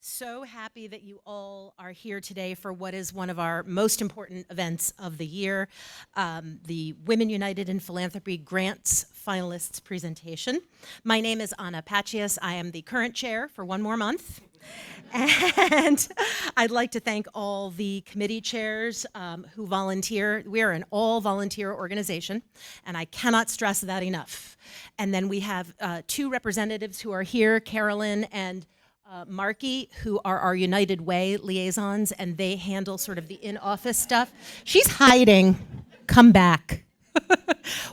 So happy that you all are here today for what is one of our most important events of the year, the Women United in Philanthropy Grants Finalists presentation. My name is Anna Pachias. I am the current chair for one more month. And I'd like to thank all the committee chairs who volunteer. We are an all-volunteer organization, and I cannot stress that enough. And then we have two representatives who are here, Carolyn and Marky, who are our United Way liaisons, and they handle sort of the in-office stuff. She's hiding. Come back.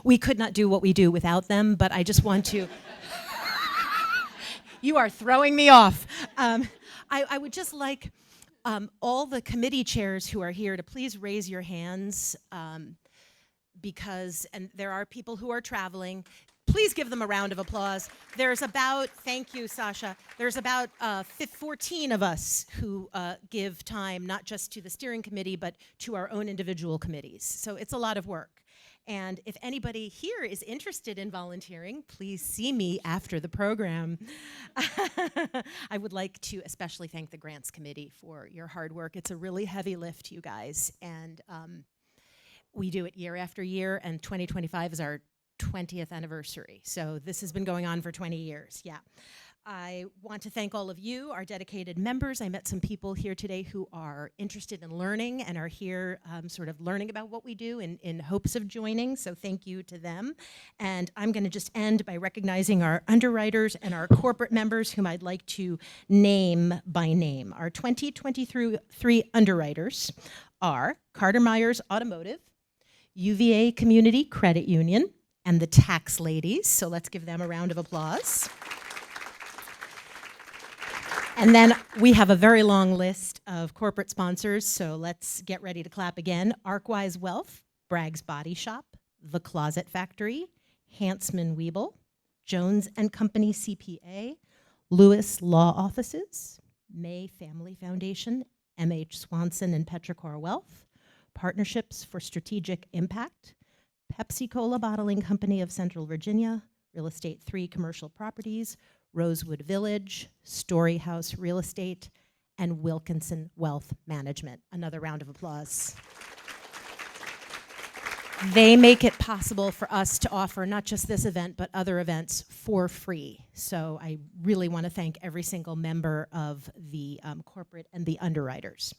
We could not do what we do without them, but I just want to... You are throwing me off. I would just like all the committee chairs who are here to please raise your hands because, and there are people who are traveling. Please give them a round of applause. There's about, thank you, Sasha, there's about 14 of us who give time not just to the steering committee, but to our own individual committees. So it's a lot of work. And if anybody here is interested in volunteering, please see me after the program. I would like to especially thank the Grants Committee for your hard work. It's a really heavy lift, you guys. And we do it year after year, and 2025 is our 20th anniversary. So this has been going on for 20 years, yeah. I want to thank all of you, our dedicated members. I met some people here today who are interested in learning and are here sort of learning about what we do in hopes of joining, so thank you to them. And I'm gonna just end by recognizing our underwriters and our corporate members whom I'd like to name by name. Our 2023 underwriters are Carter Myers Automotive, UVA Community Credit Union, and the tax ladies, so let's give them a round of applause. And then we have a very long list of corporate sponsors, so let's get ready to clap again. Arkwise Wealth, Bragg's Body Shop, The Closet Factory, Hansman Wiebel, Jones & Company CPA, Lewis Law Offices, May Family Foundation, M.H. Swanson and Petrichor Wealth, Partnerships for Strategic Impact, Pepsi-Cola Bottling Company of Central Virginia, Real Estate 3 Commercial Properties, Rosewood Village, Story House Real Estate, and Wilkinson Wealth Management. Another round of applause. They make it possible for us to offer not just this event, but other events for free. So I really want to thank every single member of the corporate and the underwriters.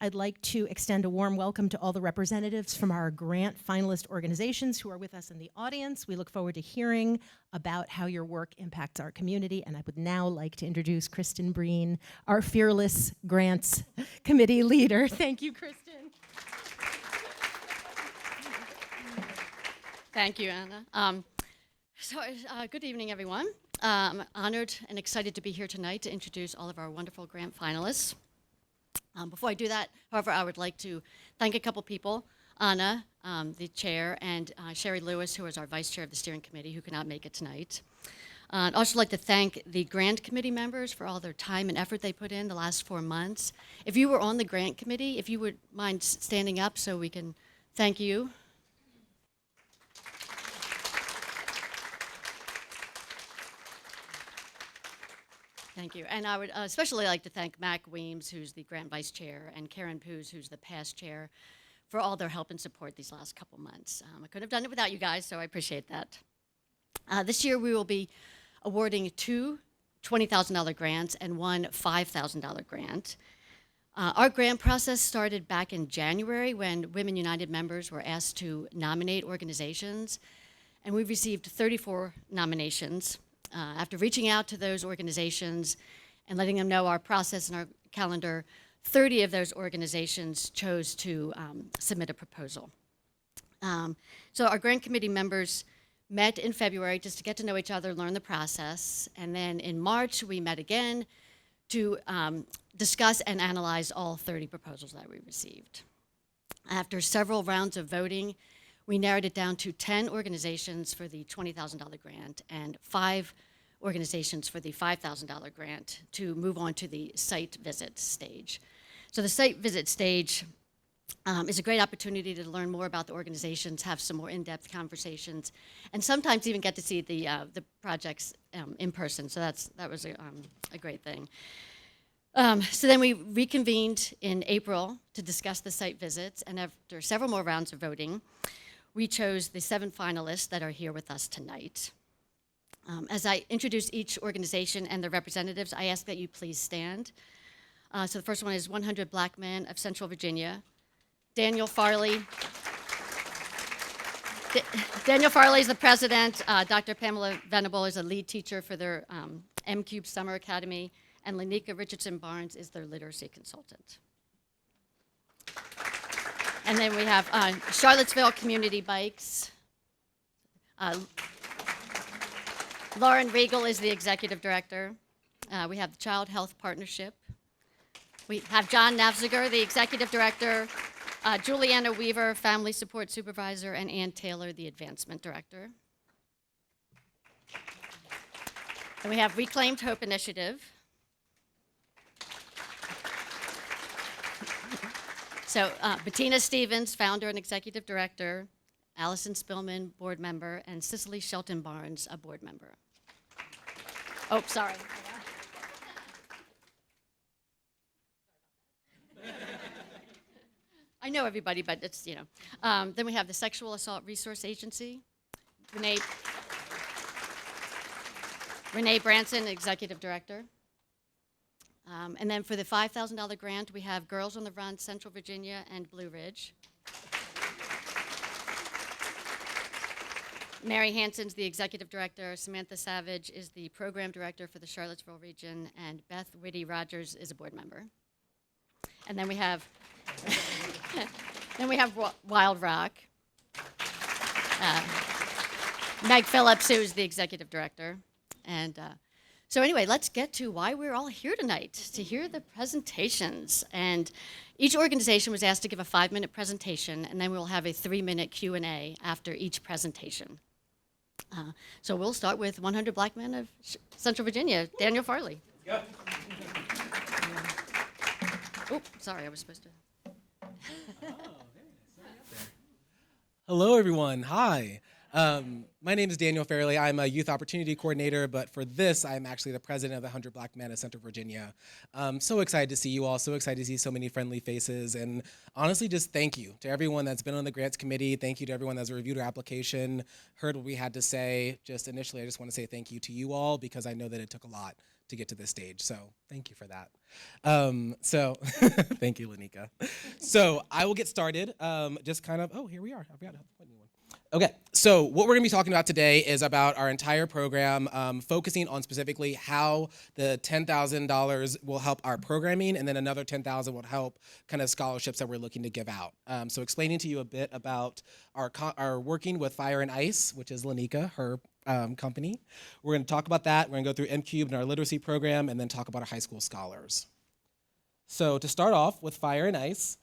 I'd like to extend a warm welcome to all the representatives from our grant finalist organizations who are with us in the audience. We look forward to hearing about how your work impacts our community, and I would now like to introduce Kristen Breen, our fearless grants committee leader. Thank you, Kristen. Thank you, Anna. Good evening, everyone. I'm honored and excited to be here tonight to introduce all of our wonderful grant finalists. Before I do that, however, I would like to thank a couple people, Anna, the chair, and Sherry Lewis, who is our vice chair of the steering committee, who could not make it tonight. I'd also like to thank the grant committee members for all their time and effort they put in the last 4 months. If you were on the grant committee, if you would mind standing up so we can thank you. Thank you. And I would especially like to thank Mac Weems, who's the grant vice chair, and Karen Poos, who's the past chair, for all their help and support these last couple months. I couldn't have done it without you guys, so I appreciate that. This year we will be awarding 2 $20,000 grants and 1 $5,000 grant. Our grant process started back in January when Women United members were asked to nominate organizations, and we've received 34 nominations. After reaching out to those organizations and letting them know our process and our calendar, 30 of those organizations chose to submit a proposal. So our grant committee members met in February just to get to know each other, learn the process, and then in March we met again to discuss and analyze all 30 proposals that we received. After several rounds of voting, we narrowed it down to 10 organizations for the $20,000 grant and 5 organizations for the $5,000 grant to move on to the site visit stage. So the site visit stage is a great opportunity to learn more about the organizations, have some more in-depth conversations, and sometimes even get to see the projects in person. So that was a great thing. So then we reconvened in April to discuss the site visits, and after several more rounds of voting, we chose the 7 finalists that are here with us tonight. As I introduce each organization and their representatives, I ask that you please stand. So the first one is 100 Black Men of Central Virginia. Daniel Farley. Daniel Farley is the president. Dr. Pamela Venable is a lead teacher for their M-Cube Summer Academy, and Lanika Richardson Barnes is their literacy consultant. And then we have Charlottesville Community Bikes. Lauren Regal is the executive director. We have the Child Health Partnership. We have John Navziger, the executive director, Juliana Weaver, family support supervisor, and Ann Taylor, the advancement director. And we have Reclaimed Hope Initiative. So Bettina Stevens, founder and executive director, Allison Spillman, board member, and Cicely Shelton Barnes, a board member. Oh, sorry. I know everybody, but it's, you know. Then we have the Sexual Assault Resource Agency. Renee Branson, executive director. And then for the $5,000 grant, we have Girls on the Run, Central Virginia, and Blue Ridge. Mary Hansen's the executive director. Samantha Savage is the program director for the Charlottesville region, and Beth Whitty Rogers is a board member. And then we have Wild Rock. Meg Phillips, who's the executive director. And so anyway, let's get to why we're all here tonight, to hear the presentations. And each organization was asked to give a 5-minute presentation, and then we'll have a 3-minute Q&A after each presentation. So we'll start with 100 Black Men of Central Virginia, Daniel Farley. Yep. Oh, sorry, I was supposed to. Hello, everyone. Hi. My name is Daniel Fairley. I'm a youth opportunity coordinator, but for this, I'm actually the president of the 100 Black Men of Central Virginia. So excited to see you all, so excited to see so many friendly faces, and honestly, just thank you to everyone that's been on the grants committee. Thank you to everyone that's reviewed our application, heard what we had to say. Just initially, I just want to say thank you to you all, because I know that it took a lot to get to this stage, so thank you for that. Thank you, Lanika. So I will get started. Just kind of, oh, here we are. I forgot to put anyone. Okay, so what we're gonna be talking about today is about our entire program, focusing on specifically how the $10,000 will help our programming, and then another $10,000 will help kind of scholarships that we're looking to give out. So explaining to you a bit about our working with Fire and Ice, which is Lanika, her company. We're gonna talk about that. We're gonna go through M-Cube and our literacy program, and then talk about our high school scholars. So to start off with Fire and Ice,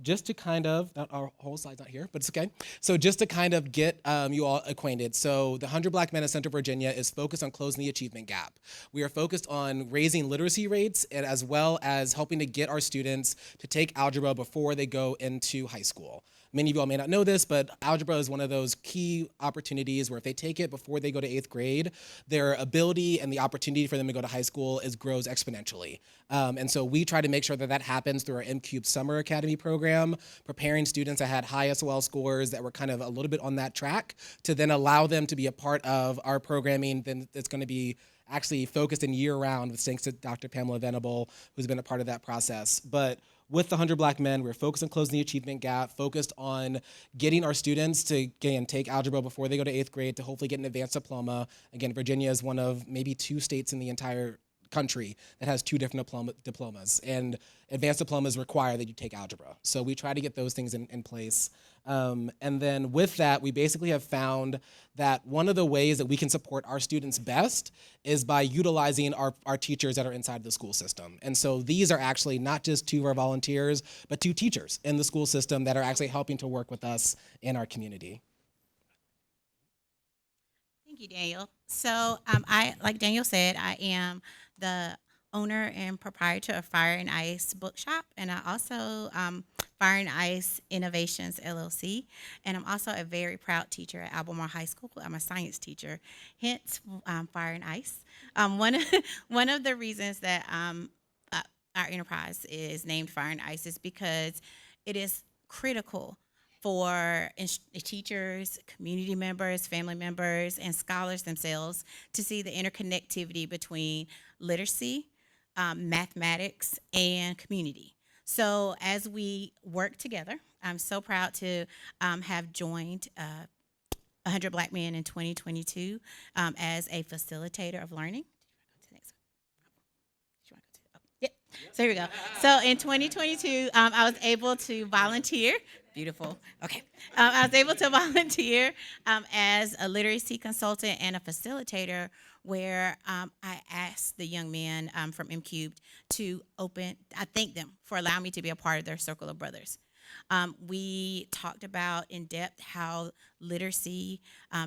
just to kind of, our whole slide's not here, but it's okay. So just to kind of get you all acquainted. So the 100 Black Men of Central Virginia is focused on closing the achievement gap. We are focused on raising literacy rates, and as well as helping to get our students to take algebra before they go into high school. Many of you all may not know this, but algebra is one of those key opportunities where if they take it before they go to 8th grade, their ability and the opportunity for them to go to high school grows exponentially. And so we try to make sure that that happens through our M-Cube Summer Academy program, preparing students that had high SOL scores that were kind of a little bit on that track to then allow them to be a part of our programming. Then it's going to be actually focused in year-round, with thanks to Dr. Pamela Venable, who's been a part of that process. But with the 100 Black Men, we're focused on closing the achievement gap, focused on getting our students to, again, take algebra before they go to 8th grade to hopefully get an advanced diploma. Again, Virginia is one of maybe 2 states in the entire country that has 2 different diplomas, and advanced diplomas require that you take algebra. So we try to get those things in place. And then with that, we basically have found that one of the ways that we can support our students best is by utilizing our teachers that are inside the school system. And so these are actually not just 2 of our volunteers, but 2 teachers in the school system that are actually helping to work with us in our community. Thank you, Daniel. So like Daniel said, I am the owner and proprietor of Fire and Ice Bookshop, and I also Fire and Ice Innovations LLC, and I'm also a very proud teacher at Albemarle High School. I'm a science teacher, hence Fire and Ice. One of the reasons that our enterprise is named Fire and Ice is because it is critical for teachers, community members, family members, and scholars themselves to see the interconnectivity between literacy, mathematics, and community. So as we work together, I'm so proud to have joined 100 Black Men in 2022 as a facilitator of learning. Yep. So here we go. So in 2022, I was able to volunteer. Beautiful. Okay. I was able to volunteer as a literacy consultant and a facilitator where I asked the young men from M Cubed to I thank them for allowing me to be a part of their Circle of Brothers. We talked about in depth how literacy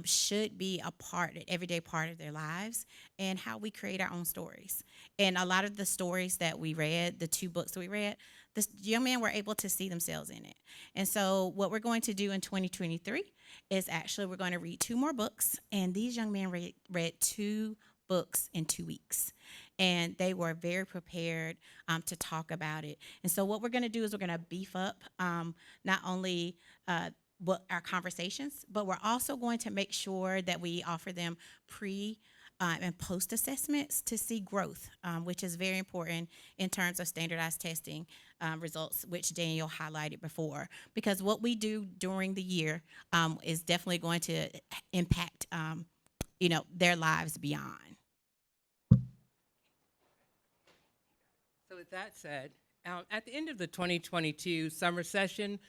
should be an everyday part of their lives, and how we create our own stories. And a lot of the stories that we read, the 2 books that we read, the young men were able to see themselves in it. And so what we're going to do in 2023 is actually we're going to read 2 more books, and these young men read 2 books in 2 weeks. And they were very prepared to talk about it. And so what we're going to do is we're going to beef up not only what our conversations, but we're also going to make sure that we offer them pre and post assessments to see growth, which is very important in terms of standardized testing results, which Daniel highlighted before. Because what we do during the year is definitely going to impact their lives beyond. So with that said, at the end of the 2022 summer session,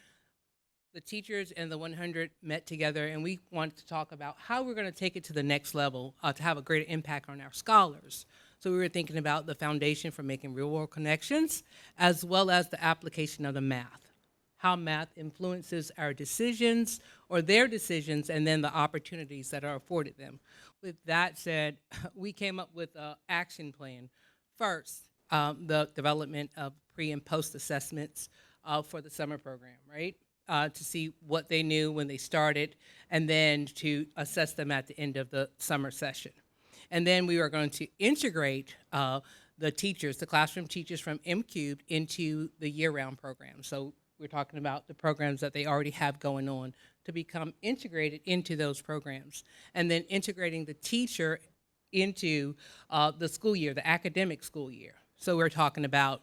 the teachers and the 100 met together, and we wanted to talk about how we're going to take it to the next level to have a greater impact on our scholars. So we were thinking about the foundation for making real-world connections, as well as the application of the math, how math influences our decisions or their decisions, and then the opportunities that are afforded them. With that said, we came up with an action plan. First, the development of pre and post assessments for the summer program, right? To see what they knew when they started, and then to assess them at the end of the summer session. And then we are going to integrate the teachers, the classroom teachers from M Cubed into the year-round program. So we're talking about the programs that they already have going on to become integrated into those programs. And then integrating the teacher into the school year, the academic school year. So we're talking about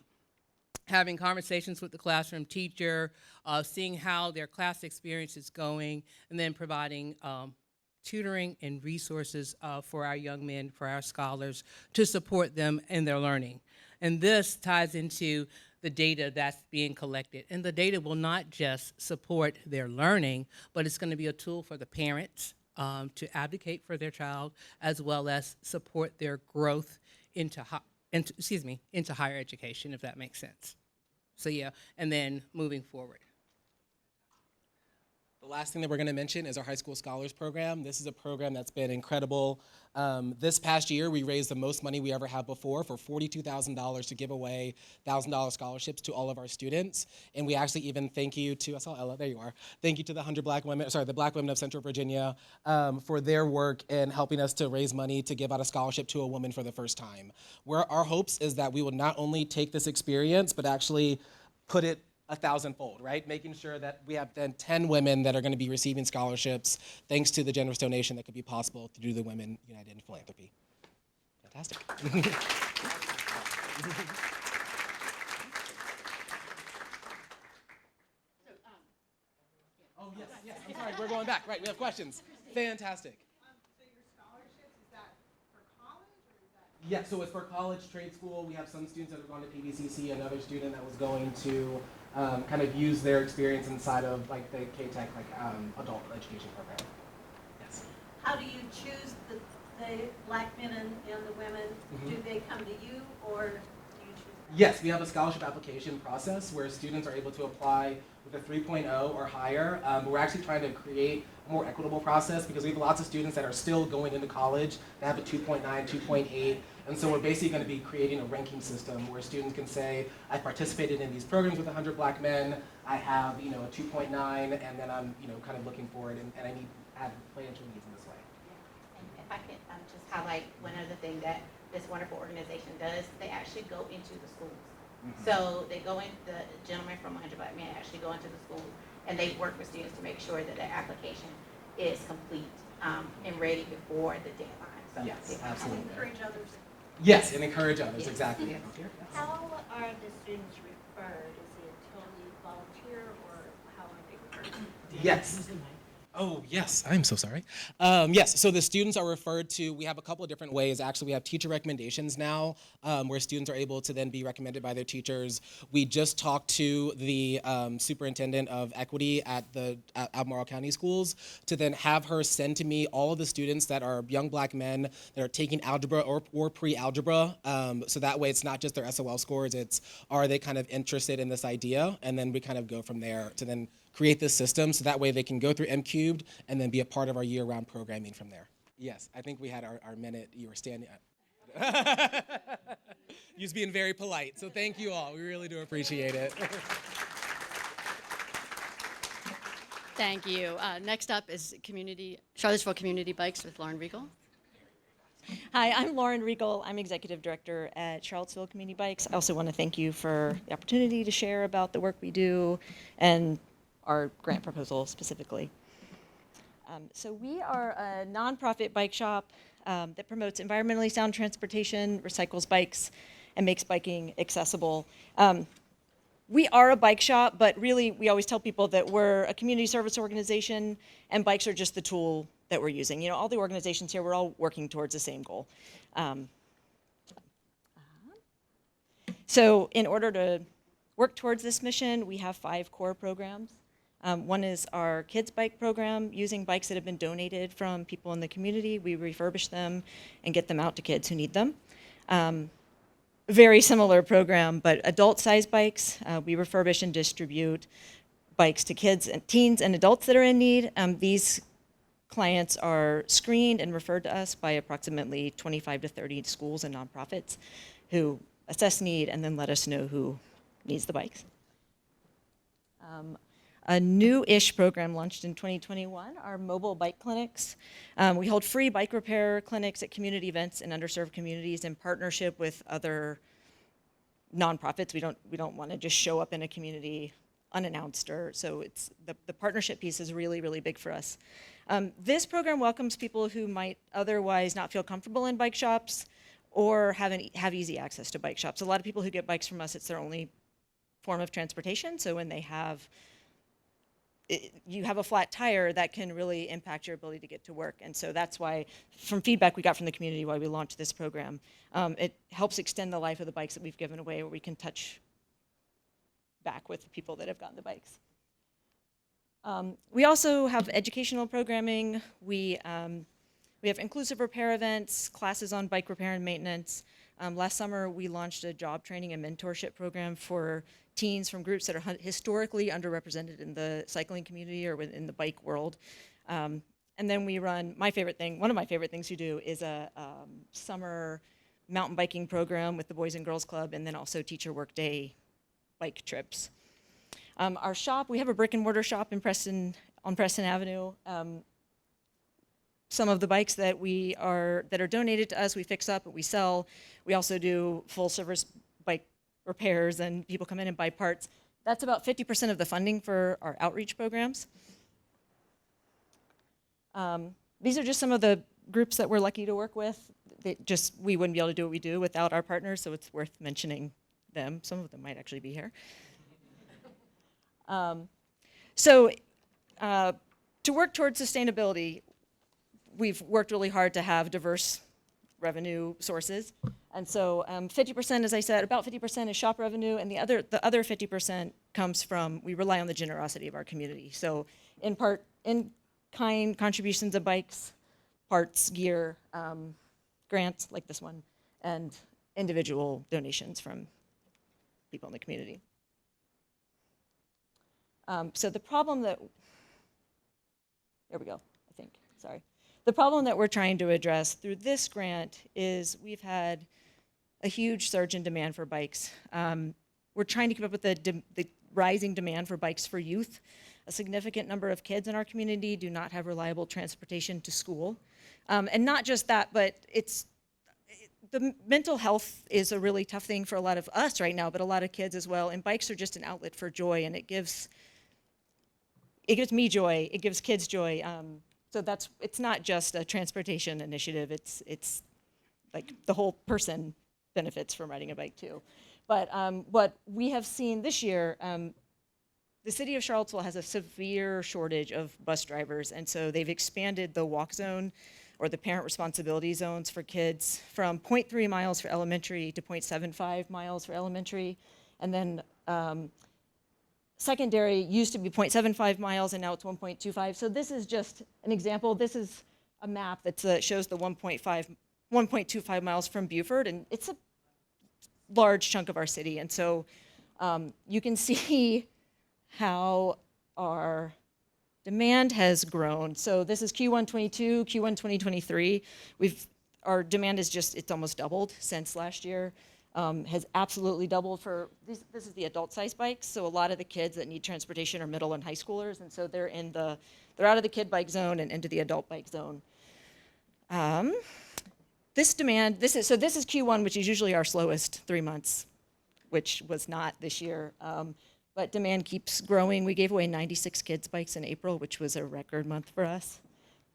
having conversations with the classroom teacher, seeing how their class experience is going, and then providing tutoring and resources for our young men, for our scholars, to support them in their learning. And this ties into the data that's being collected. And the data will not just support their learning, but it's going to be a tool for the parents to advocate for their child, as well as support their growth into higher education, if that makes sense. So yeah, and then moving forward. The last thing that we're going to mention is our High School Scholars Program. This is a program that's been incredible. This past year, we raised the most money we ever have before for $42,000 to give away $1,000 scholarships to all of our students. And we actually even thank you to, I saw Ella, there you are. Thank you to the the Black women of Central Virginia for their work in helping us to raise money to give out a scholarship to a woman for the first time. Where our hopes is that we will not only take this experience, but actually put it 1,000-fold, right? Making sure that we have then 10 women that are going to be receiving scholarships thanks to the generous donation that could be possible through the Women United in Philanthropy. Fantastic. Oh, yes, I'm sorry, we're going back. Right, we have questions. Fantastic. So your scholarships, is that for college or is that? Yeah, so it's for college, trade school. We have some students that have gone to PVCC, another student that was going to kind of use their experience inside of like the K-Tech adult education program. Yes. How do you choose the black men and the women? Do they come to you or do you choose them? Yes, we have a scholarship application process where students are able to apply with a 3.0 or higher. We're actually trying to create a more equitable process because we have lots of students that are still going into college that have a 2.9, 2.8. And so we're basically going to be creating a ranking system where students can say, I participated in these programs with 100 black men, I have a 2.9, and then I'm kind of looking forward, and I have financial needs in this way. And if I could just highlight one other thing that this wonderful organization does, they actually go into the schools. So they go in, the gentleman from 100 Black Men actually go into the school and they work with students to make sure that the application is complete and ready before the deadline. So Yes, absolutely. Encourage others. Yes, and encourage others, Yes. exactly. Yes. How are the students referred? Is it totally volunteer or how are they referred? Yes. Oh, yes. I'm so sorry. Yes, so the students are referred to, we have a couple of different ways. Actually, we have teacher recommendations now, where students are able to then be recommended by their teachers. We just talked to the superintendent of equity at the Albemarle County Schools to then have her send to me all of the students that are young Black men that are taking algebra or pre-algebra. So that way it's not just their SOL scores, it's are they kind of interested in this idea? And then we kind of go from there to then create this system so that way they can go through M cubed and then be a part of our year-round programming from there. Yes, I think we had our minute. You were standing. You was being very polite, so thank you all. We really do appreciate it. Thank you. Next up is Charlottesville Community Bikes with Lauren Riegel. Hi, I'm Lauren Riegel. I'm Executive Director at Charlottesville Community Bikes. I also want to thank you for the opportunity to share about the work we do and our grant proposal specifically. So we are a nonprofit bike shop that promotes environmentally sound transportation, recycles bikes, and makes biking accessible. We are a bike shop, but really we always tell people that we're a community service organization and bikes are just the tool that we're using. You know, all the organizations here, we're all working towards the same goal. So in order to work towards this mission, we have 5 core programs. One is our kids bike program, using bikes that have been donated from people in the community. We refurbish them and get them out to kids who need them. Very similar program, but adult-sized bikes. We refurbish and distribute bikes to kids and teens and adults that are in need. These clients are screened and referred to us by approximately 25 to 30 schools and nonprofits who assess need and then let us know who needs the bikes. A new-ish program launched in 2021, our mobile bike clinics. We hold free bike repair clinics at community events in underserved communities in partnership with other nonprofits. We don't want to just show up in a community unannounced, so it's the partnership piece is really, really big for us. This program welcomes people who might otherwise not feel comfortable in bike shops or have easy access to bike shops. A lot of people who get bikes from us, it's their only form of transportation, so when they have you have a flat tire, that can really impact your ability to get to work. And so that's why, from feedback we got from the community, why we launched this program. It helps extend the life of the bikes that we've given away, where we can touch back with the people that have gotten the bikes. We also have educational programming. We have inclusive repair events, classes on bike repair and maintenance. Last summer, we launched a job training and mentorship program for teens from groups that are historically underrepresented in the cycling community or within the bike world. And then we run one of my favorite things to do is a summer mountain biking program with the Boys and Girls Club, and then also teacher work day bike trips. Our shop, we have a brick and mortar shop on Preston Avenue. Some of the bikes that are donated to us, we fix up and we sell. We also do full service bike repairs, and people come in and buy parts. That's about 50% of the funding for our outreach programs. These are just some of the groups that we're lucky to work with. We wouldn't be able to do what we do without our partners, so it's worth mentioning them. Some of them might actually be here. To work towards sustainability, we've worked really hard to have diverse revenue sources. And so 50%, as I said, about 50% is shop revenue, and the other 50% comes from, we rely on the generosity of our community. So in-kind contributions of bikes, parts, gear, grants like this one, and individual donations from people in the community. So the problem that, there we go, I think, sorry. The problem that we're trying to address through this grant is we've had a huge surge in demand for bikes. We're trying to keep up with the rising demand for bikes for youth. A significant number of kids in our community do not have reliable transportation to school. And not just that, but mental health is a really tough thing for a lot of us right now, but a lot of kids as well. And bikes are just an outlet for joy, and it gives me joy. It gives kids joy. So it's not just a transportation initiative. It's like the whole person benefits from riding a bike too. But what we have seen this year, the city of Charlottesville has a severe shortage of bus drivers, and so they've expanded the walk zone or the parent responsibility zones for kids from 0.3 miles for elementary to 0.75 miles for elementary. And then secondary used to be 0.75 miles, and now it's 1.25. So this is just an example. This is a map that shows the 1.25 miles from Beaufort, and it's a large chunk of our city. And so you can see how our demand has grown. So this is Q1 22, Q1 2023. Our demand is it's almost doubled since last year. Has absolutely doubled for this is the adult size bikes. So a lot of the kids that need transportation are middle and high schoolers, and so they're out of the kid bike zone and into the adult bike zone. This is Q1, which is usually our slowest 3 months, which was not this year. But demand keeps growing. We gave away 96 kids bikes in April, which was a record month for us.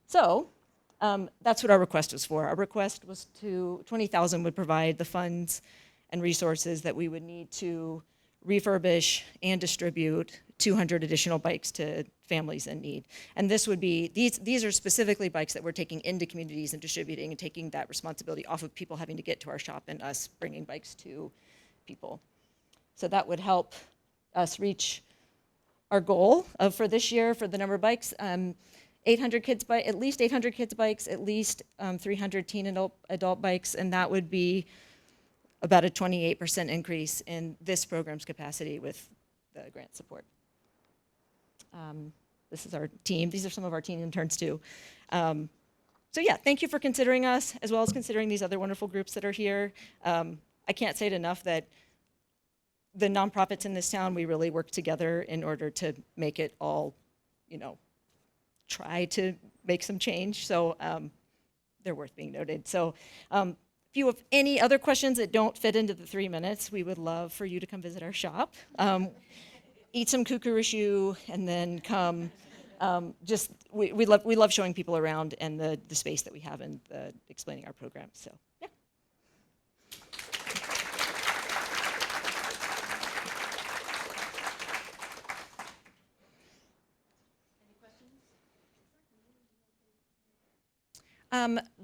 So that's what our request was for. Our request was 20,000 would provide the funds and resources that we would need to refurbish and distribute 200 additional bikes to families in need. And this would be, these are specifically bikes that we're taking into communities and distributing and taking that responsibility off of people having to get to our shop and us bringing bikes to people. So that would help us reach our goal for this year for the number of bikes. 800 kids at least 800 kids bikes, at least 300 teen and adult bikes, and that would be about a 28% increase in this program's capacity with the grant support. This is our team. These are some of our teen interns too. So yeah, thank you for considering us, as well as considering these other wonderful groups that are here. I can't say it enough that the nonprofits in this town, we really work together in order to make it all, try to make some change. So they're worth being noted. So if you have any other questions that don't fit into the 3 minutes, we would love for you to come visit our shop, eat some kukurushu, and then come. We love showing people around and the space that we have and explaining our program. So yeah.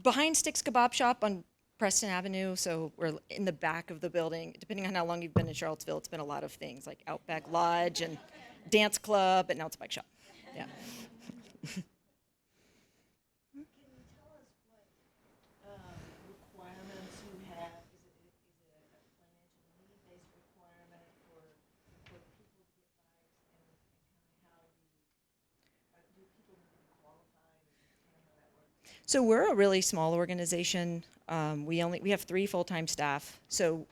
Behind Sticks Kebab Shop on Preston Avenue, so we're in the back of the building. Depending on how long you've been in Charlottesville, it's been a lot of things like Outback Lodge and dance club, but now it's a bike shop. Yeah. Can you tell us what requirements you have? Is it a financial need-based requirement for people to get bikes, and kind of how do people need to be qualified, and kind of how that works? So we're a really small organization. We have 3 full-time staff. So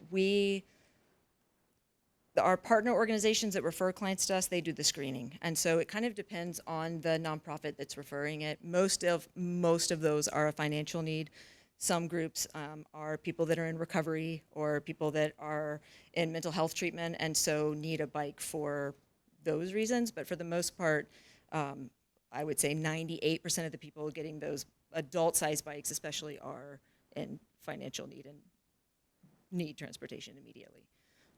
our partner organizations that refer clients to us, they do the screening. And so it kind of depends on the nonprofit that's referring it. Most of those are a financial need. Some groups are people that are in recovery or people that are in mental health treatment and so need a bike for those reasons. But for the most part, I would say 98% of the people getting those adult-sized bikes especially are in financial need and need transportation immediately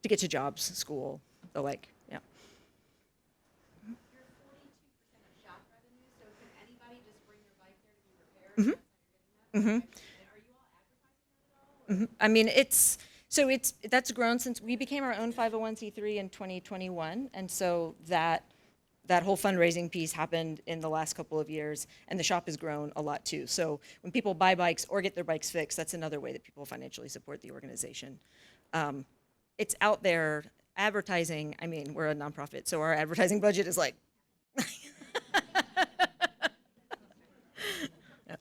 to get to jobs, school, the like, yeah. You're 42% of shop revenue, so can anybody just bring their bike there to be repaired? Mm-hmm. And are you all advertising that at all? I mean, that's grown since we became our own 501c3 in 2021, and so that whole fundraising piece happened in the last couple of years, and the shop has grown a lot too. So when people buy bikes or get their bikes fixed, that's another way that people financially support the organization. It's out there advertising. I mean, we're a nonprofit, so our advertising budget is like. Yeah.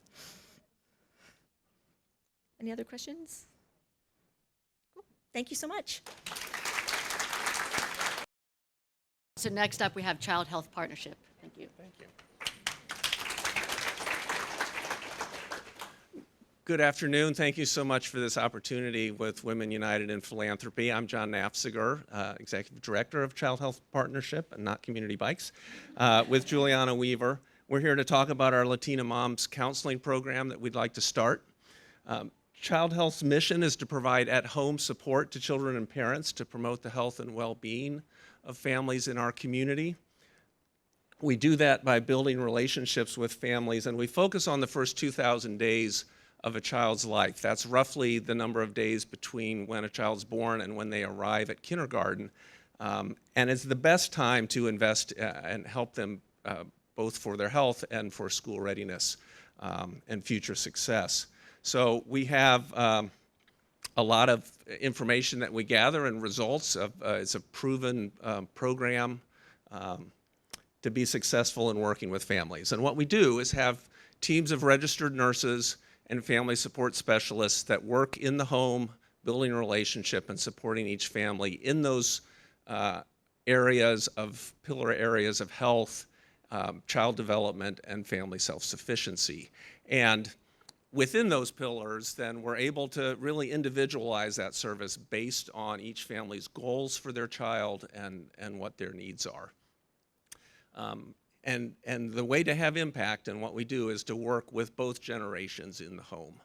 Any other questions? Cool. Thank you so much. So next up, we have Child Health Partnership. Thank you. Thank you. Good afternoon. Thank you so much for this opportunity with Women United in Philanthropy. I'm John Nafziger, Executive Director of Child Health Partnership, and not Community Bikes, with Juliana Weaver. We're here to talk about our Latina Moms Counseling Program that we'd like to start. Child Health's mission is to provide at-home support to children and parents to promote the health and well-being of families in our community. We do that by building relationships with families, and we focus on the first 2,000 days of a child's life. That's roughly the number of days between when a child's born and when they arrive at kindergarten. And it's the best time to invest and help them both for their health and for school readiness and future success. So we have a lot of information that we gather and results. It's a proven program to be successful in working with families. And what we do is have teams of registered nurses and family support specialists that work in the home, building a relationship and supporting each family in those pillar areas of health, child development, and family self-sufficiency. And within those pillars, then we're able to really individualize that service based on each family's goals for their child and what their needs are. And the way to have impact in what we do is to work with both generations in the home,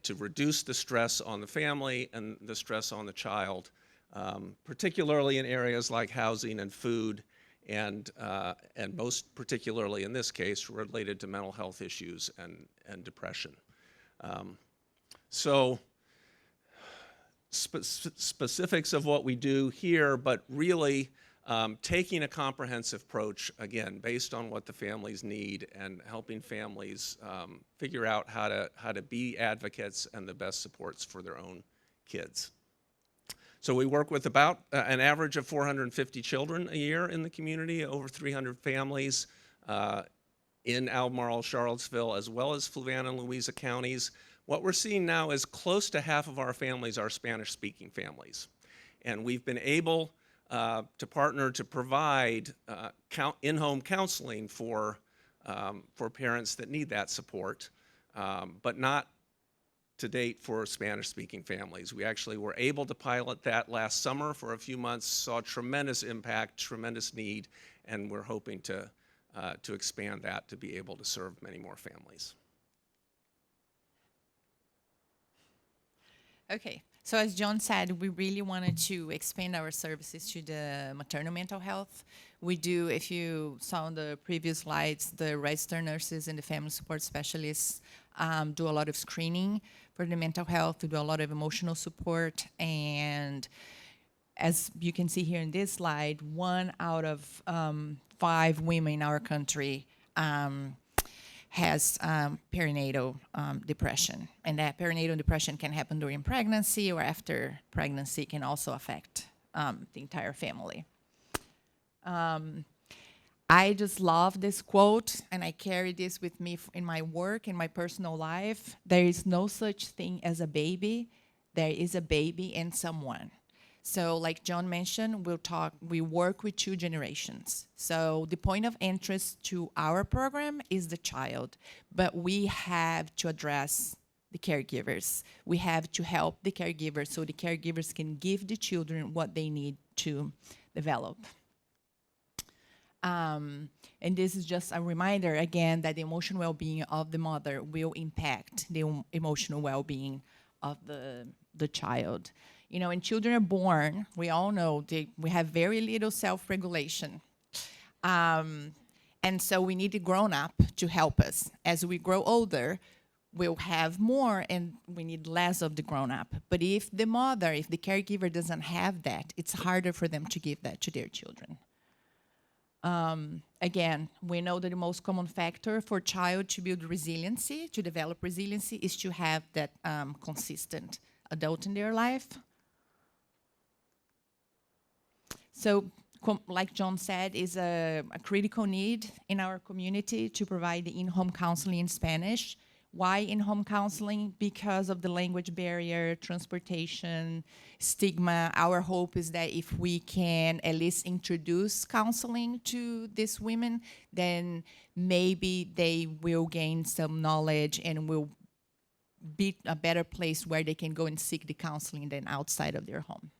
to reduce the stress on the family and the stress on the child, particularly in areas like housing and food, and most particularly in this case related to mental health issues and depression. So specifics of what we do here, but really taking a comprehensive approach, again, based on what the families need and helping families figure out how to be advocates and the best supports for their own kids. So we work with about an average of 450 children a year in the community, over 300 families in Albemarle, Charlottesville, as well as Fluvanna and Louisa counties. What we're seeing now is close to half of our families are Spanish-speaking families. And we've been able to partner to provide in-home counseling for parents that need that support, but not to date for Spanish-speaking families. We actually were able to pilot that last summer for a few months, saw tremendous impact, tremendous need, and we're hoping to expand that to be able to serve many more families. Okay, so as John said, we really wanted to expand our services to the maternal mental health. We do, if you saw on the previous slides, the registered nurses and the family support specialists do a lot of screening for the mental health, we do a lot of emotional support, and as you can see here in this slide, 1 out of 5 women in our country has perinatal depression. And that perinatal depression can happen during pregnancy or after pregnancy, can also affect the entire family. I just love this quote, and I carry this with me in my work, in my personal life. There is no such thing as a baby. There is a baby in someone. So like John mentioned, we work with 2 generations. So the point of interest to our program is the child, but we have to address the caregivers. We have to help the caregivers so the caregivers can give the children what they need to develop. And this is just a reminder, again, that the emotional well-being of the mother will impact the emotional well-being of the child. You know, when children are born, we all know we have very little self-regulation. And so we need a grown-up to help us. As we grow older, we'll have more and we need less of the grown-up. But if the caregiver doesn't have that, it's harder for them to give that to their children. Again, we know that the most common factor for a child to build resiliency, to develop resiliency, is to have that consistent adult in their life. So, like John said, is a critical need in our community to provide the in-home counseling in Spanish. Why in-home counseling? Because of the language barrier, transportation, stigma. Our hope is that if we can at least introduce counseling to these women, then maybe they will gain some knowledge and will be a better place where they can go and seek the counseling than outside of their home.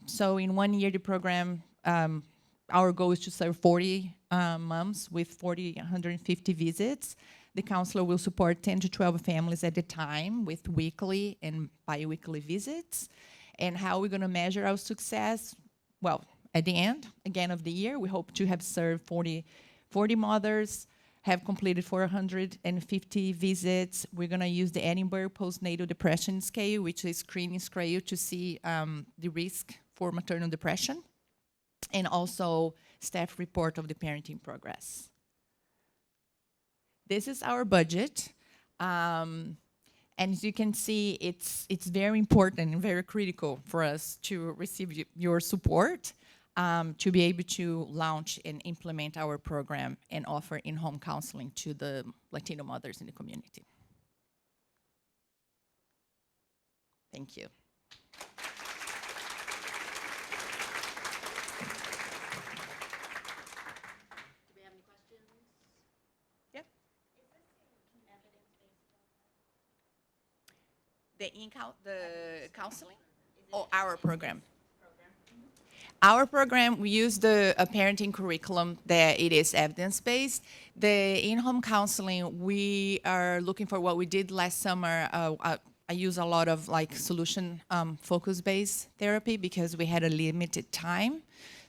So in 1 year, the program, our goal is to serve 40 moms with 150 visits. The counselor will support 10 to 12 families at a time with weekly and bi-weekly visits. And how we're going to measure our success? Well, at the end, again, of the year, we hope to have served 40 mothers, have completed 450 visits. We're going to use the Edinburgh Postnatal Depression Scale, which is a screening scale to see the risk for maternal depression, and also staff report of the parenting progress. This is our budget. And as you can see, it's very important and very critical for us to receive your support to be able to launch and implement our program and offer in-home counseling to the Latino mothers in the community. Thank you. Do we have any questions? Yeah. The counseling? Oh, our program. Our program, we use the parenting curriculum that it is evidence-based. The in-home counseling, we are looking for what we did last summer. I use a lot of like solution focus-based therapy because we had a limited time.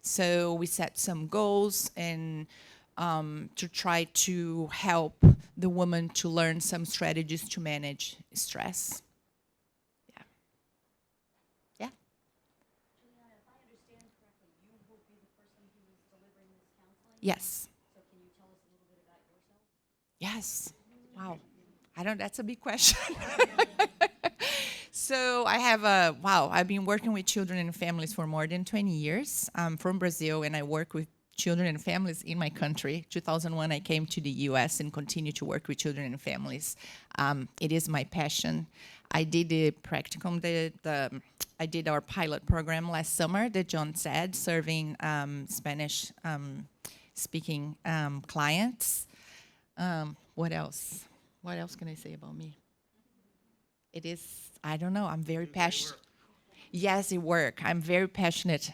So we set some goals and to try to help the woman to learn some strategies to manage stress. Yeah. Yeah. Juliana, if I understand correctly, you will be the person who is delivering this counseling? Yes. So can you tell us a little bit about yourself? Yes. Wow. I don't, that's a big question. So I have I've been working with children and families for more than 20 years. I'm from Brazil and I work with children and families in my country. 2001, I came to the US and continue to work with children and families. It is my passion. I did the practicum, I did our pilot program last summer that John said, serving Spanish speaking clients. What else? What else can I say about me? It is, I don't know, I'm very passionate. Yes, it works. I'm very passionate,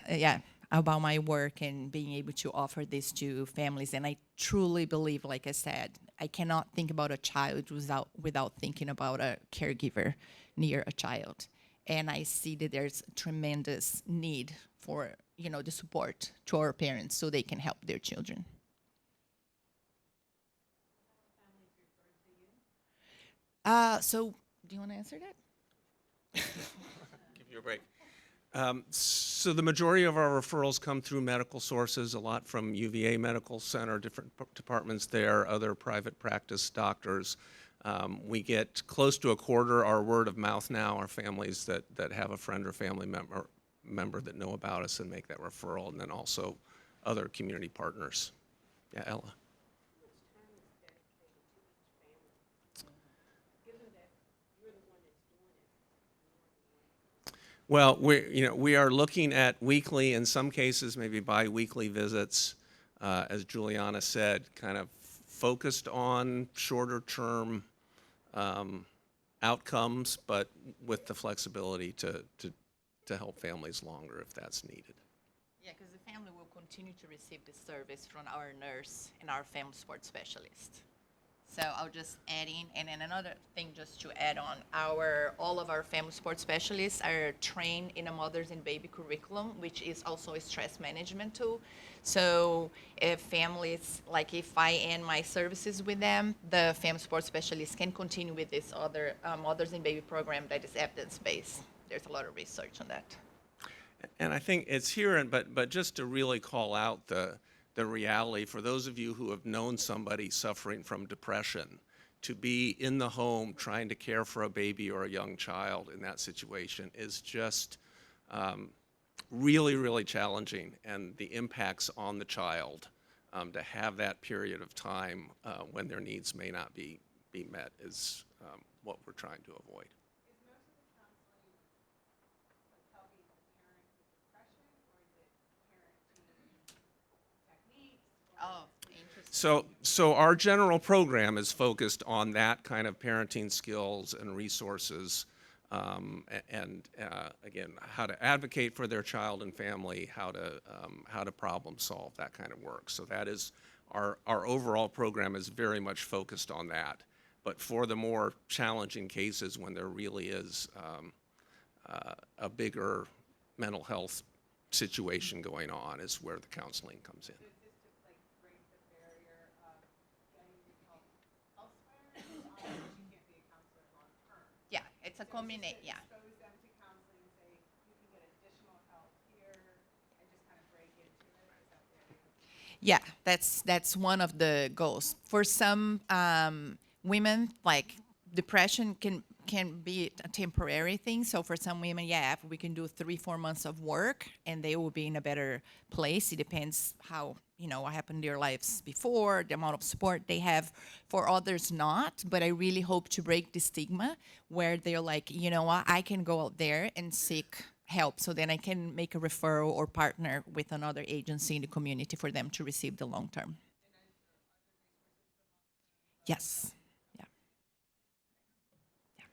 about my work and being able to offer this to families. And I truly believe, like I said, I cannot think about a child without thinking about a caregiver near a child. And I see that there's tremendous need for, the support to our parents so they can help their children. So, do you want to answer that? Give you a break. So the majority of our referrals come through medical sources, a lot from UVA Medical Center, different departments there, other private practice doctors. We get close to a quarter our word of mouth now, our families that have a friend or family member that know about us and make that referral, and then also other community partners. Yeah, Ella. Well, we are looking at weekly, in some cases maybe bi-weekly visits, as Juliana said, kind of focused on shorter term outcomes, but with the flexibility to help families longer if that's needed. Yeah, because the family will continue to receive the service from our nurse and our family support specialist. So I'll just add in, and then another thing just to add on, all of our family support specialists are trained in a mothers and baby curriculum, which is also a stress management tool. So if families, like if I end my services with them, the family support specialist can continue with this other mothers and baby program that is evidence-based. There's a lot of research on that. And I think it's here, but just to really call out the reality for those of you who have known somebody suffering from depression, to be in the home trying to care for a baby or a young child in that situation is just really, really challenging. And the impacts on the child to have that period of time when their needs may not be met is what we're trying to avoid. Oh, interesting. So our general program is focused on that kind of parenting skills and resources, and again, how to advocate for their child and family, how to problem solve, that kind of work. So that is our overall program is very much focused on that. But for the more challenging cases, when there really is a bigger mental health situation going on, is where the counseling comes in. Yeah, it's a combination. Yeah. Yeah, that's one of the goals. For some women, like depression can be a temporary thing. So for some women, yeah, we can do 3-4 months of work, and they will be in a better place. It depends how what happened in their lives before, the amount of support they have. For others, not. But I really hope to break the stigma where they're like, you know what, I can go out there and seek help, so then I can make a referral or partner with another agency in the community for them to receive the long term. Yes. Yeah. Yeah.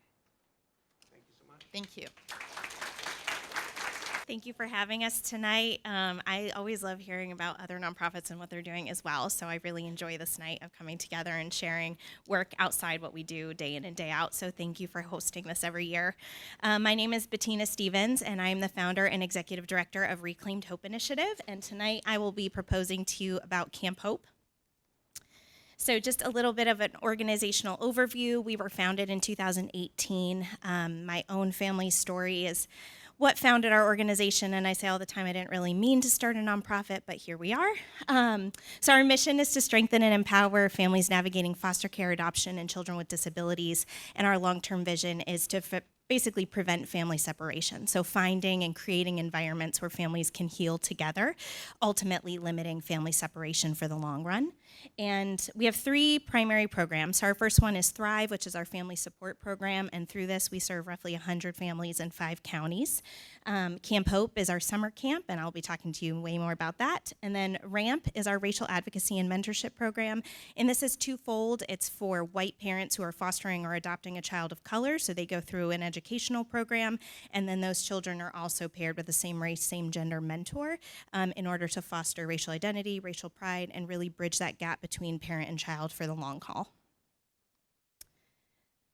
Thank you so much. Thank you. Thank you for having us tonight. I always love hearing about other nonprofits and what they're doing as well. So I really enjoy this night of coming together and sharing work outside what we do day in and day out. So thank you for hosting this every year. My name is Bettina Stevens, and I am the founder and executive director of Reclaimed Hope Initiative. And tonight I will be proposing to you about Camp Hope. So just a little bit of an organizational overview. We were founded in 2018. My own family story is what founded our organization, and I say all the time I didn't really mean to start a nonprofit, but here we are. So our mission is to strengthen and empower families navigating foster care, adoption, and children with disabilities, and our long-term vision is to basically prevent family separation. So finding and creating environments where families can heal together, ultimately limiting family separation for the long run. And we have 3 primary programs. So our first one is Thrive, which is our family support program, and through this we serve roughly 100 families in 5 counties. Camp Hope is our summer camp, and I'll be talking to you way more about that. And then RAMP is our racial advocacy and mentorship program, and this is twofold. It's for white parents who are fostering or adopting a child of color, so they go through an educational program, and then those children are also paired with the same race, same gender mentor in order to foster racial identity, racial pride, and really bridge that gap between parent and child for the long haul.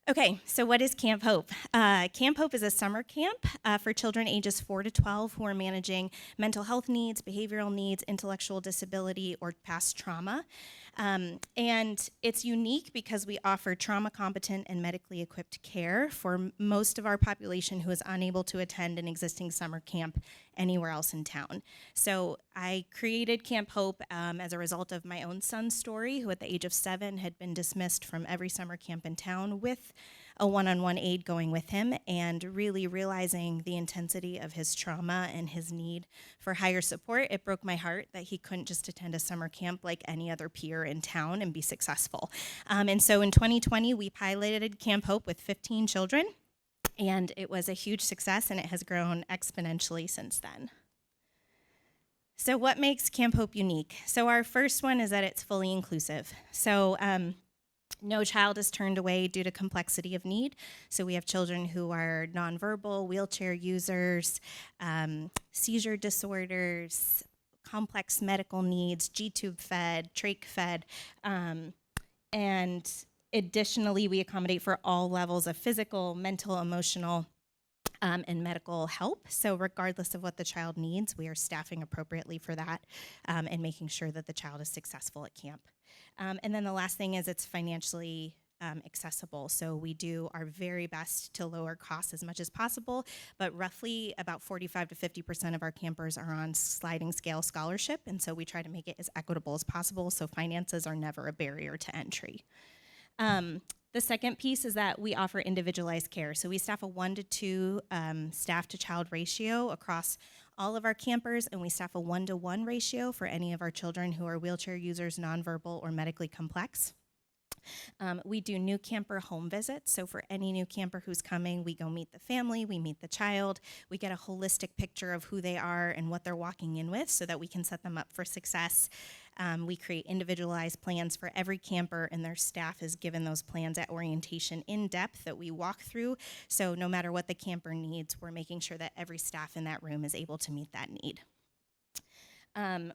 Okay, so what is Camp Hope? Camp Hope is a summer camp for children ages 4 to 12 who are managing mental health needs, behavioral needs, intellectual disability, or past trauma. And it's unique because we offer trauma competent and medically equipped care for most of our population who is unable to attend an existing summer camp anywhere else in town. So I created Camp Hope as a result of my own son's story, who at the age of 7 had been dismissed from every summer camp in town with a one-on-one aide going with him, and really realizing the intensity of his trauma and his need for higher support. It broke my heart that he couldn't just attend a summer camp like any other peer in town and be successful. And so in 2020, we piloted Camp Hope with 15 children, and it was a huge success, and it has grown exponentially since then. So what makes Camp Hope unique? So our first one is that it's fully inclusive. So no child is turned away due to complexity of need. So we have children who are nonverbal, wheelchair users, seizure disorders, complex medical needs, G-tube fed, trach fed, and additionally, we accommodate for all levels of physical, mental, emotional, and medical help. So regardless of what the child needs, we are staffing appropriately for that and making sure that the child is successful at camp. And then the last thing is it's financially accessible. So we do our very best to lower costs as much as possible, but roughly about 45 to 50% of our campers are on sliding scale scholarship, and so we try to make it as equitable as possible so finances are never a barrier to entry. The second piece is that we offer individualized care. So we staff a 1 to 2 staff to child ratio across all of our campers, and we staff a 1 to 1 ratio for any of our children who are wheelchair users, nonverbal, or medically complex. We do new camper home visits. So for any new camper who's coming, we go meet the family, we meet the child, we get a holistic picture of who they are and what they're walking in with so that we can set them up for success. We create individualized plans for every camper, and their staff is given those plans at orientation in depth that we walk through. So no matter what the camper needs, we're making sure that every staff in that room is able to meet that need.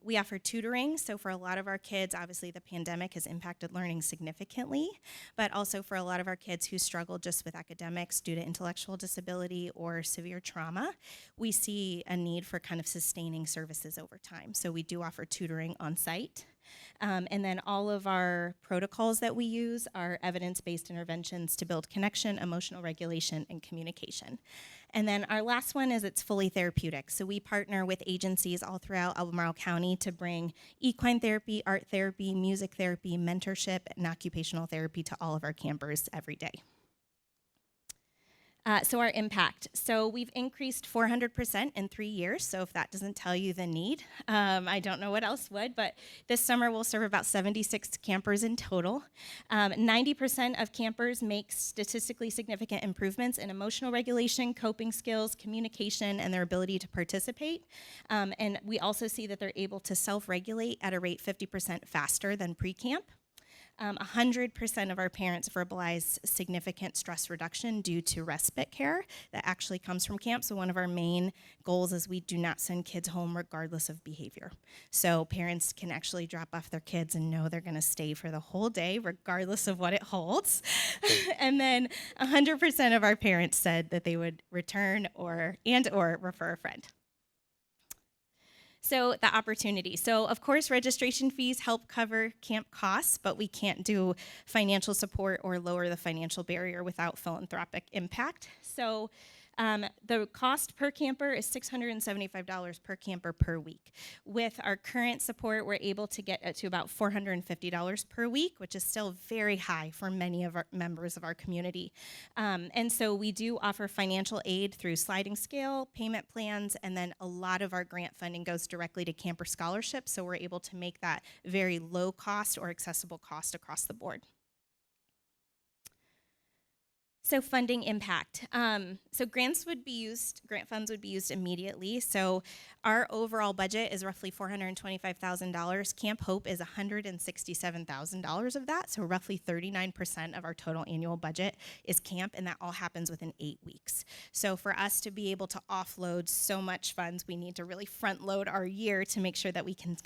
We offer tutoring, so for a lot of our kids, obviously the pandemic has impacted learning significantly, but also for a lot of our kids who struggle just with academics due to intellectual disability or severe trauma, we see a need for kind of sustaining services over time. So we do offer tutoring on site. And then all of our protocols that we use are evidence-based interventions to build connection, emotional regulation, and communication. And then our last one is it's fully therapeutic. So we partner with agencies all throughout Albemarle County to bring equine therapy, art therapy, music therapy, mentorship, and occupational therapy to all of our campers every day. So our impact. So we've increased 400% in 3 years. So if that doesn't tell you the need, I don't know what else would, but this summer we'll serve about 76 campers in total. 90% of campers make statistically significant improvements in emotional regulation, coping skills, communication, and their ability to participate. And we also see that they're able to self-regulate at a rate 50% faster than pre-camp. 100% of our parents verbalize significant stress reduction due to respite care that actually comes from camp. So one of our main goals is we do not send kids home regardless of behavior. So parents can actually drop off their kids and know they're going to stay for the whole day regardless of what it holds. And then 100% of our parents said that they would return or refer a friend. So the opportunity. So of course, registration fees help cover camp costs, but we can't do financial support or lower the financial barrier without philanthropic impact. So the cost per camper is $675 per camper per week. With our current support, we're able to get to about $450 per week, which is still very high for many of our members of our community. And so we do offer financial aid through sliding scale, payment plans, and then a lot of our grant funding goes directly to camper scholarships, so we're able to make that very low cost or accessible cost across the board. So funding impact. So grant funds would be used immediately. So our overall budget is roughly $425,000. Camp Hope is $167,000 of that. So roughly 39% of our total annual budget is camp, and that all happens within 8 weeks. So for us to be able to offload so much funds, we need to really front load our year to make sure that we can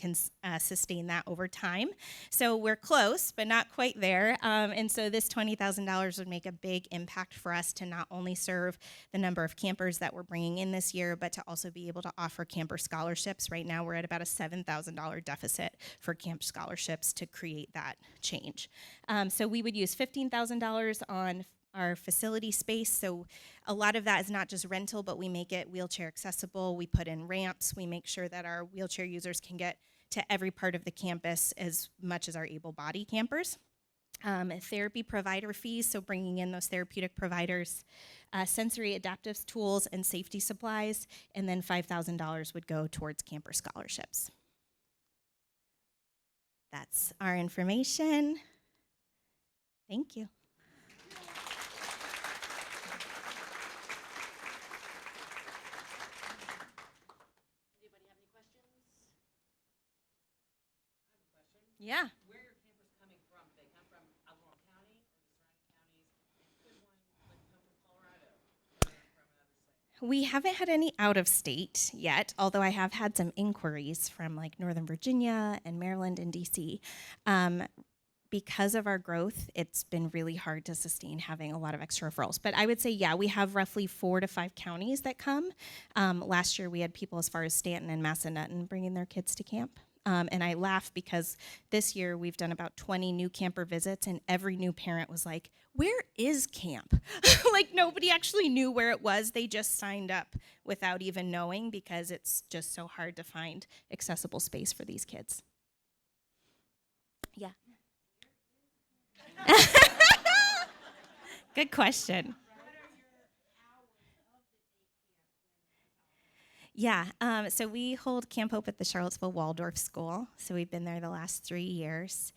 sustain that over time. So we're close, but not quite there. And so this $20,000 would make a big impact for us to not only serve the number of campers that we're bringing in this year, but to also be able to offer camper scholarships. Right now, we're at about a $7,000 deficit for camp scholarships to create that change. So we would use $15,000 on our facility space. So a lot of that is not just rental, but we make it wheelchair accessible. We put in ramps. We make sure that our wheelchair users can get to every part of the campus as much as our able-bodied campers. Therapy provider fees, so bringing in those therapeutic providers, sensory adaptive tools and safety supplies, and then $5,000 would go towards camper scholarships. That's our information. Thank you. Anybody have any questions? Yeah. Where are your campers coming from? They come from Albemarle County or the surrounding counties? And could one come from Colorado or from another state? We haven't had any out of state yet, although I have had some inquiries from like Northern Virginia and Maryland and DC. Because of our growth, it's been really hard to sustain having a lot of extra referrals. But I would say, yeah, we have roughly 4 to 5 counties that come. Last year, we had people as far as Stanton and Massanutten bringing their kids to camp. And I laugh because this year we've done about 20 new camper visits, and every new parent was like, where is camp? Like nobody actually knew where it was. They just signed up without even knowing because it's just so hard to find accessible space for these kids. Yeah. Good question. Yeah, so we hold Camp Hope at the Charlottesville Waldorf School. So we've been there the last 3 years.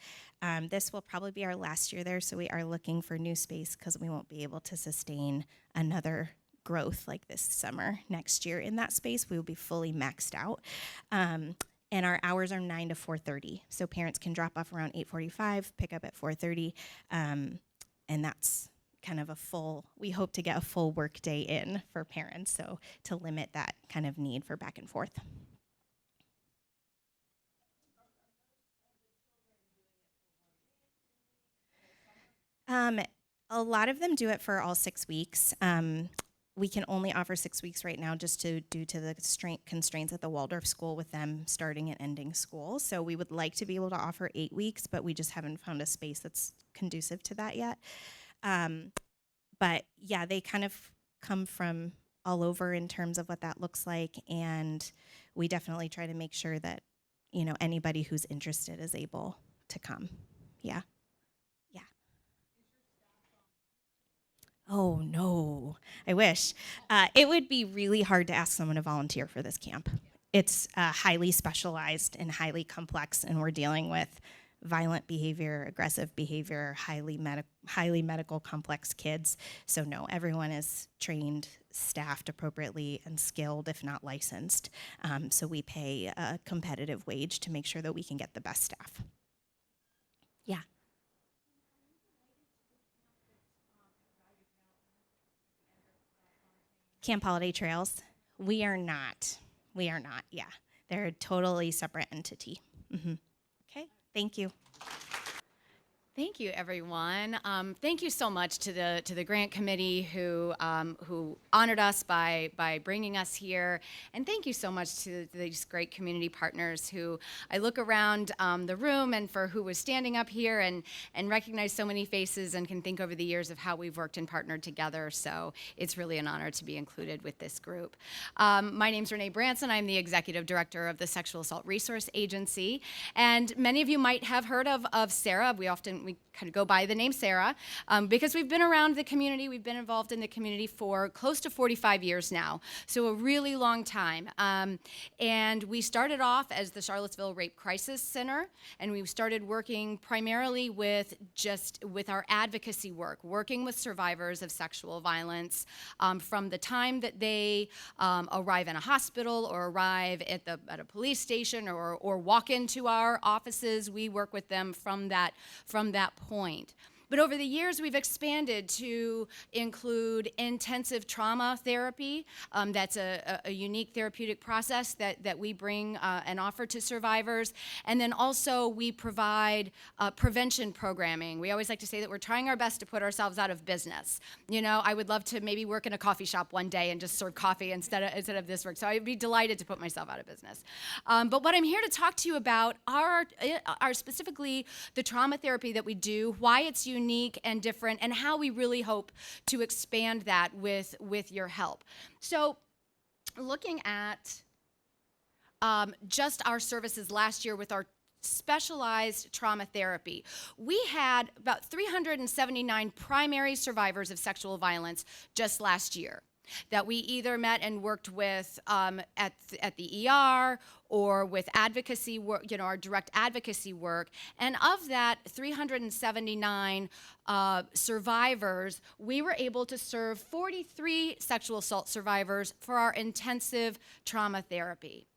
This will probably be our last year there, so we are looking for new space because we won't be able to sustain another growth like this summer. Next year in that space, we will be fully maxed out. And our hours are 9 to 4:30, so parents can drop off around 8:45, pick up at 4:30, and that's kind of a full, we hope to get a full work day in for parents, so to limit that kind of need for back and forth. A lot of them do it for all 6 weeks. We can only offer 6 weeks right now just due to the constraints at the Waldorf school with them starting and ending school. So we would like to be able to offer 8 weeks, but we just haven't found a space that's conducive to that yet. But yeah, they kind of come from all over in terms of what that looks like, and we definitely try to make sure that, you know, anybody who's interested is able to come. Yeah. Yeah. Oh no, I wish. It would be really hard to ask someone to volunteer for this camp. It's highly specialized and highly complex, and we're dealing with violent behavior, aggressive behavior, highly medical complex kids. So no, everyone is trained, staffed appropriately, and skilled, if not licensed. So we pay a competitive wage to make sure that we can get the best staff. Yeah. Camp Holiday Trails. We are not. We are not, yeah. They're a totally separate entity. Okay, thank you. Thank you, everyone. Thank you so much to the grant committee who honored us by bringing us here, and thank you so much to these great community partners who I look around the room and for who was standing up here and recognize so many faces and can think over the years of how we've worked and partnered together. So it's really an honor to be included with this group. My name's Renee Branson. I'm the executive director of the Sexual Assault Resource Agency, and many of you might have heard of Sarah. We kind of go by the name Sarah because we've been around the community. We've been involved in the community for close to 45 years now, so a really long time. And we started off as the Charlottesville Rape Crisis Center, and we started working primarily with our advocacy work, working with survivors of sexual violence from the time that they arrive in a hospital or arrive at a police station or walk into our offices. We work with them from that point. But over the years, we've expanded to include intensive trauma therapy. That's a unique therapeutic process that we bring and offer to survivors. And then also we provide prevention programming. We always like to say that we're trying our best to put ourselves out of business. You know, I would love to maybe work in a coffee shop one day and just serve coffee instead of this work. So I'd be delighted to put myself out of business. But what I'm here to talk to you about are specifically the trauma therapy that we do, why it's unique and different, and how we really hope to expand that with your help. So looking at just our services last year with our specialized trauma therapy, we had about 379 primary survivors of sexual violence just last year that we either met and worked with at the ER or with advocacy work, our direct advocacy work. And of that 379 survivors, we were able to serve 43 sexual assault survivors for our intensive trauma therapy.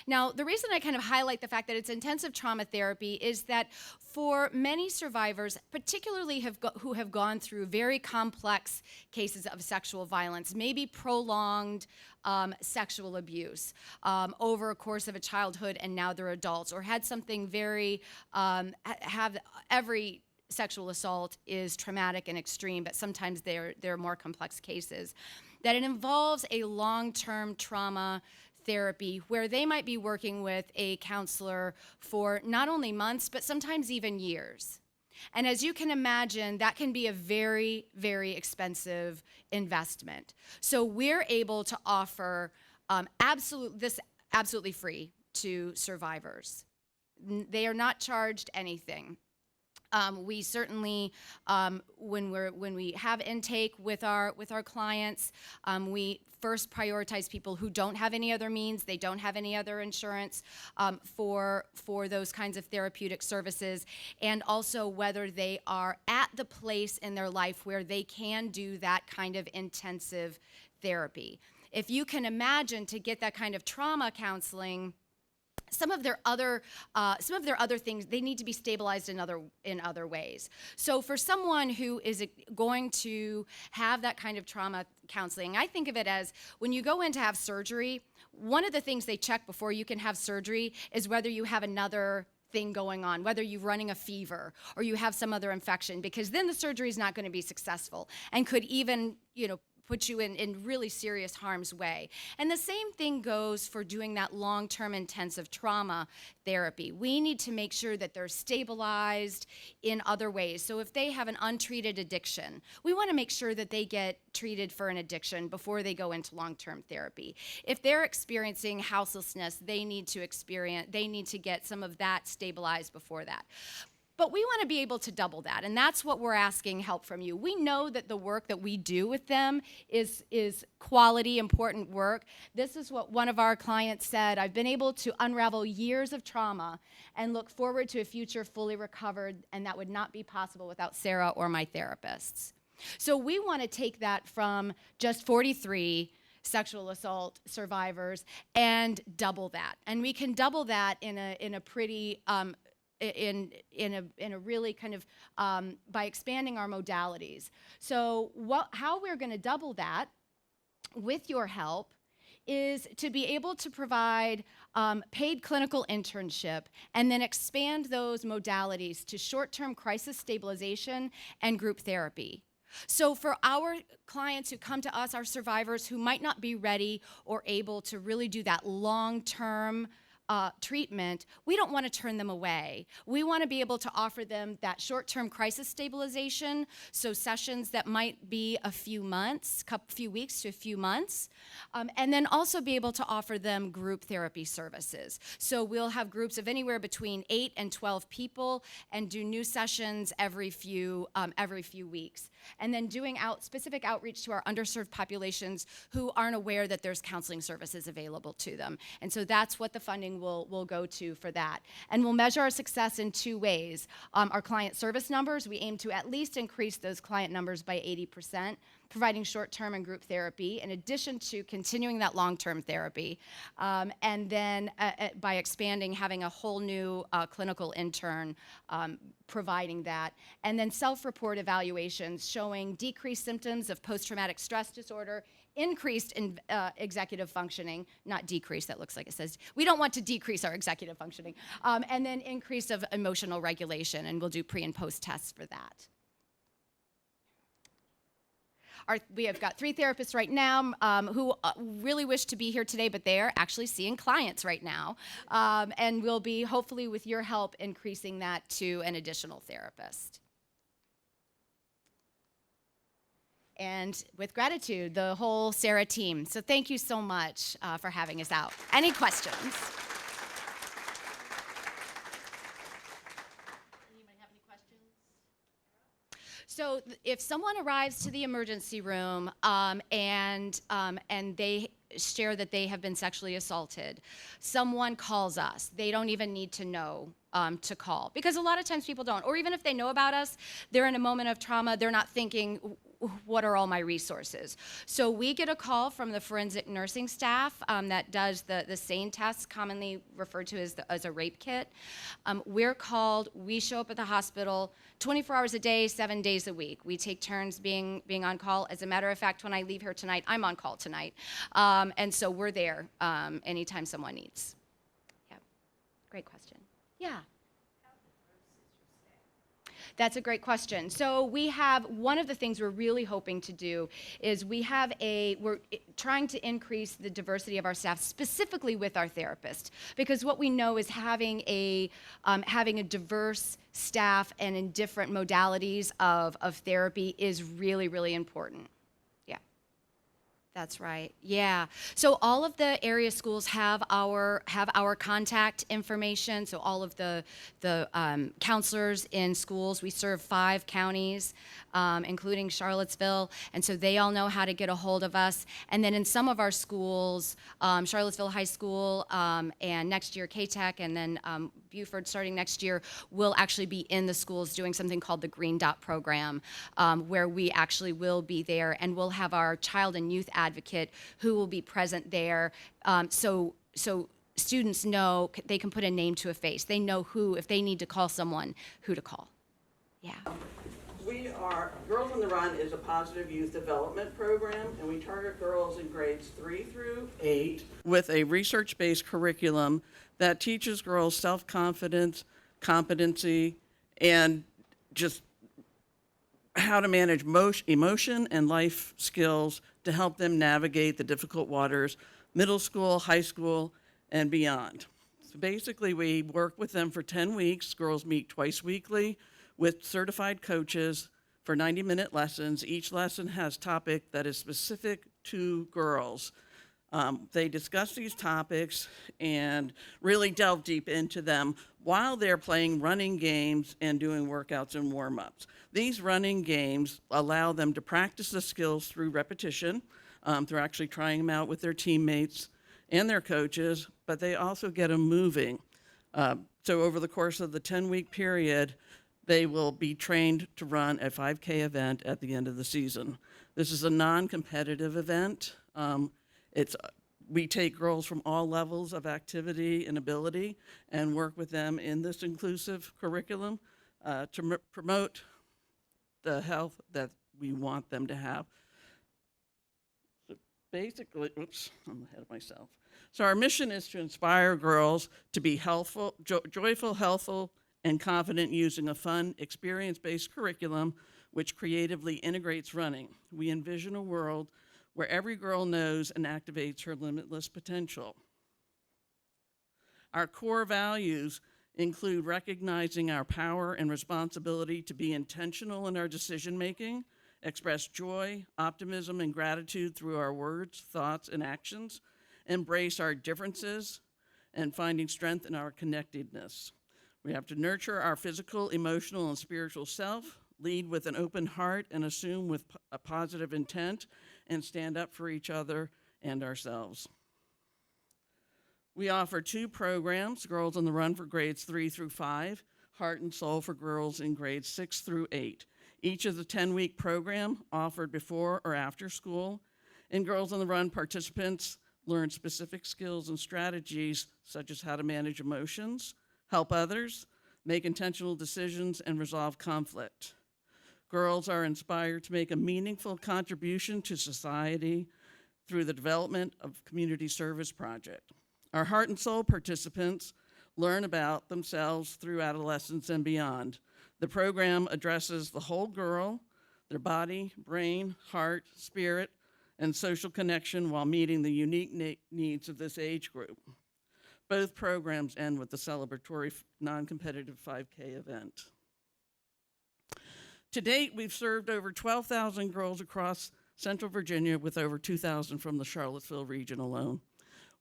Now, the reason I kind of highlight the fact that it's intensive trauma therapy is that for many survivors, particularly who have gone through very complex cases of sexual violence, maybe prolonged sexual abuse over a course of a childhood and now they're adults, or had something very, every sexual assault is traumatic and extreme, but sometimes they're more complex cases, that it involves a long-term trauma therapy where they might be working with a counselor for not only months, but sometimes even years. And as you can imagine, that can be a very, very expensive investment. So we're able to offer absolutely free to survivors. They are not charged anything. We certainly, when we have intake with our clients, we first prioritize people who don't have any other means, they don't have any other insurance for those kinds of therapeutic services, and also whether they are at the place in their life where they can do that kind of intensive therapy. If you can imagine, to get that kind of trauma counseling, some of their other things, they need to be stabilized in other ways. So for someone who is going to have that kind of trauma counseling, I think of it as when you go in to have surgery, one of the things they check before you can have surgery is whether you have another thing going on, whether you're running a fever or you have some other infection, because then the surgery is not going to be successful and could even, put you in really serious harm's way. And the same thing goes for doing that long-term intensive trauma therapy. We need to make sure that they're stabilized in other ways. So if they have an untreated addiction, we want to make sure that they get treated for an addiction before they go into long-term therapy. If they're experiencing houselessness, they need to get some of that stabilized before that. But we want to be able to double that, and that's what we're asking help from you. We know that the work that we do with them is quality, important work. This is what one of our clients said: "I've been able to unravel years of trauma and look forward to a future fully recovered, and that would not be possible without Sarah or my therapists." So we want to take that from just 43 sexual assault survivors and double that. And we can double that in a pretty in a really kind of by expanding our modalities. So how we're going to double that with your help is to be able to provide paid clinical internship and then expand those modalities to short-term crisis stabilization and group therapy. So for our clients who come to us, our survivors who might not be ready or able to really do that long-term treatment, we don't want to turn them away. We want to be able to offer them that short-term crisis stabilization, so sessions that might be a few months, few weeks to a few months, and then also be able to offer them group therapy services. So we'll have groups of anywhere between 8 and 12 people and do new sessions every few weeks. And then doing specific outreach to our underserved populations who aren't aware that there's counseling services available to them. And so that's what the funding will go to for that. And we'll measure our success in 2 ways. Our client service numbers, we aim to at least increase those client numbers by 80%, providing short-term and group therapy, in addition to continuing that long-term therapy. And then by expanding, having a whole new clinical intern providing that. And then self-report evaluations showing decreased symptoms of post-traumatic stress disorder, increased in executive functioning, not decrease, that looks like it says. We don't want to decrease our executive functioning. And then increase of emotional regulation, and we'll do pre and post tests for that. We have got 3 therapists right now who really wish to be here today, but they are actually seeing clients right now. And we'll be, hopefully with your help, increasing that to an additional therapist. And with gratitude, the whole Sarah team. So thank you so much for having us out. Any questions? Anybody have any questions? So if someone arrives to the emergency room and they share that they have been sexually assaulted, someone calls us. They don't even need to know to call, because a lot of times people don't. Or even if they know about us, they're in a moment of trauma, they're not thinking, what are all my resources? So we get a call from the forensic nursing staff that does the SANE test, commonly referred to as a rape kit. We're called, we show up at the hospital 24 hours a day, 7 days a week. We take turns being on call. As a matter of fact, when I leave here tonight, I'm on call tonight. And so we're there anytime someone needs. Yeah, great question. Yeah. That's a great question. So we have, one of the things we're really hoping to do is we're trying to increase the diversity of our staff, specifically with our therapists, because what we know is having a diverse staff and in different modalities of therapy is really, really important. Yeah. That's right. Yeah. So all of the area schools have our contact information. So all of the counselors in schools. We serve 5 counties, including Charlottesville, and so they all know how to get a hold of us. And then in some of our schools, Charlottesville High School, and next year K-Tech, and then Buford starting next year, will actually be in the schools doing something called the Green Dot program, where we actually will be there, and we'll have our child and youth advocate who will be present there. So students know they can put a name to a face. They know who, if they need to call someone, who to call. Yeah. Girls on the Run is a positive youth development program, and we target girls in grades 3 through 8 with a research-based curriculum that teaches girls self-confidence, competency, and just how to manage emotion and life skills to help them navigate the difficult waters, middle school, high school, and beyond. So basically, we work with them for 10 weeks. Girls meet twice weekly with certified coaches for 90-minute lessons. Each lesson has a topic that is specific to girls. They discuss these topics and really delve deep into them while they're playing running games and doing workouts and warm-ups. These running games allow them to practice the skills through repetition. They're actually trying them out with their teammates and their coaches, but they also get them moving. So over the course of the 10-week period, they will be trained to run a 5K event at the end of the season. This is a non-competitive event. We take girls from all levels of activity and ability and work with them in this inclusive curriculum to promote the health that we want them to have. So basically, oops, I'm ahead of myself. So our mission is to inspire girls to be healthful, joyful, healthful, and confident using a fun, experience-based curriculum which creatively integrates running. We envision a world where every girl knows and activates her limitless potential. Our core values include recognizing our power and responsibility to be intentional in our decision-making, express joy, optimism, and gratitude through our words, thoughts, and actions, embrace our differences, and finding strength in our connectedness. We have to nurture our physical, emotional, and spiritual self, lead with an open heart, and assume with a positive intent, and stand up for each other and ourselves. We offer 2 programs, Girls on the Run for grades 3 through 5, Heart and Soul for girls in grades 6 through 8. Each is a 10-week program offered before or after school. In Girls on the Run, participants learn specific skills and strategies such as how to manage emotions, help others, make intentional decisions, and resolve conflict. Girls are inspired to make a meaningful contribution to society through the development of community service project. Our Heart and Soul participants learn about themselves through adolescence and beyond. The program addresses the whole girl, their body, brain, heart, spirit, and social connection while meeting the unique needs of this age group. Both programs end with the celebratory non-competitive 5K event. To date, we've served over 12,000 girls across Central Virginia with over 2,000 from the Charlottesville region alone.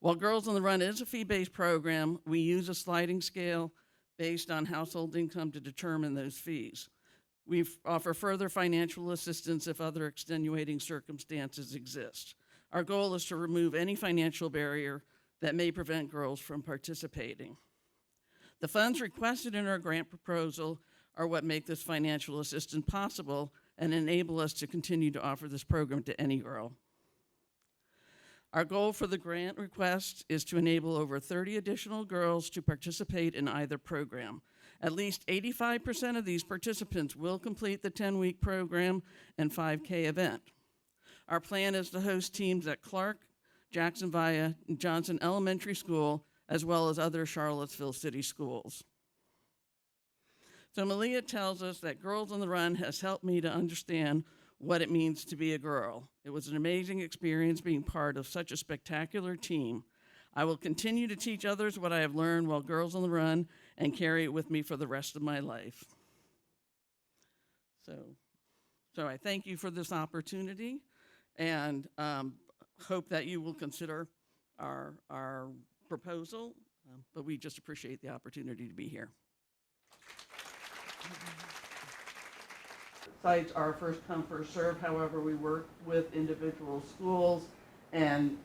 While Girls on the Run is a fee-based program, we use a sliding scale based on household income to determine those fees. We offer further financial assistance if other extenuating circumstances exist. Our goal is to remove any financial barrier that may prevent girls from participating. The funds requested in our grant proposal are what make this financial assistance possible and enable us to continue to offer this program to any girl. Our goal for the grant request is to enable over 30 additional girls to participate in either program. At least 85% of these participants will complete the 10-week program and 5K event. Our plan is to host teams at Clark, Jackson Via, and Johnson Elementary School, as well as other Charlottesville city schools. So Malia tells us that Girls on the Run has helped me to understand what it means to be a girl. It was an amazing experience being part of such a spectacular team. I will continue to teach others what I have learned while Girls on the Run and carry it with me for the rest of my life. So I thank you for this opportunity, and hope that you will consider our proposal, but we just appreciate the opportunity to be here. Sites are first come, first serve. However, we work with individual schools and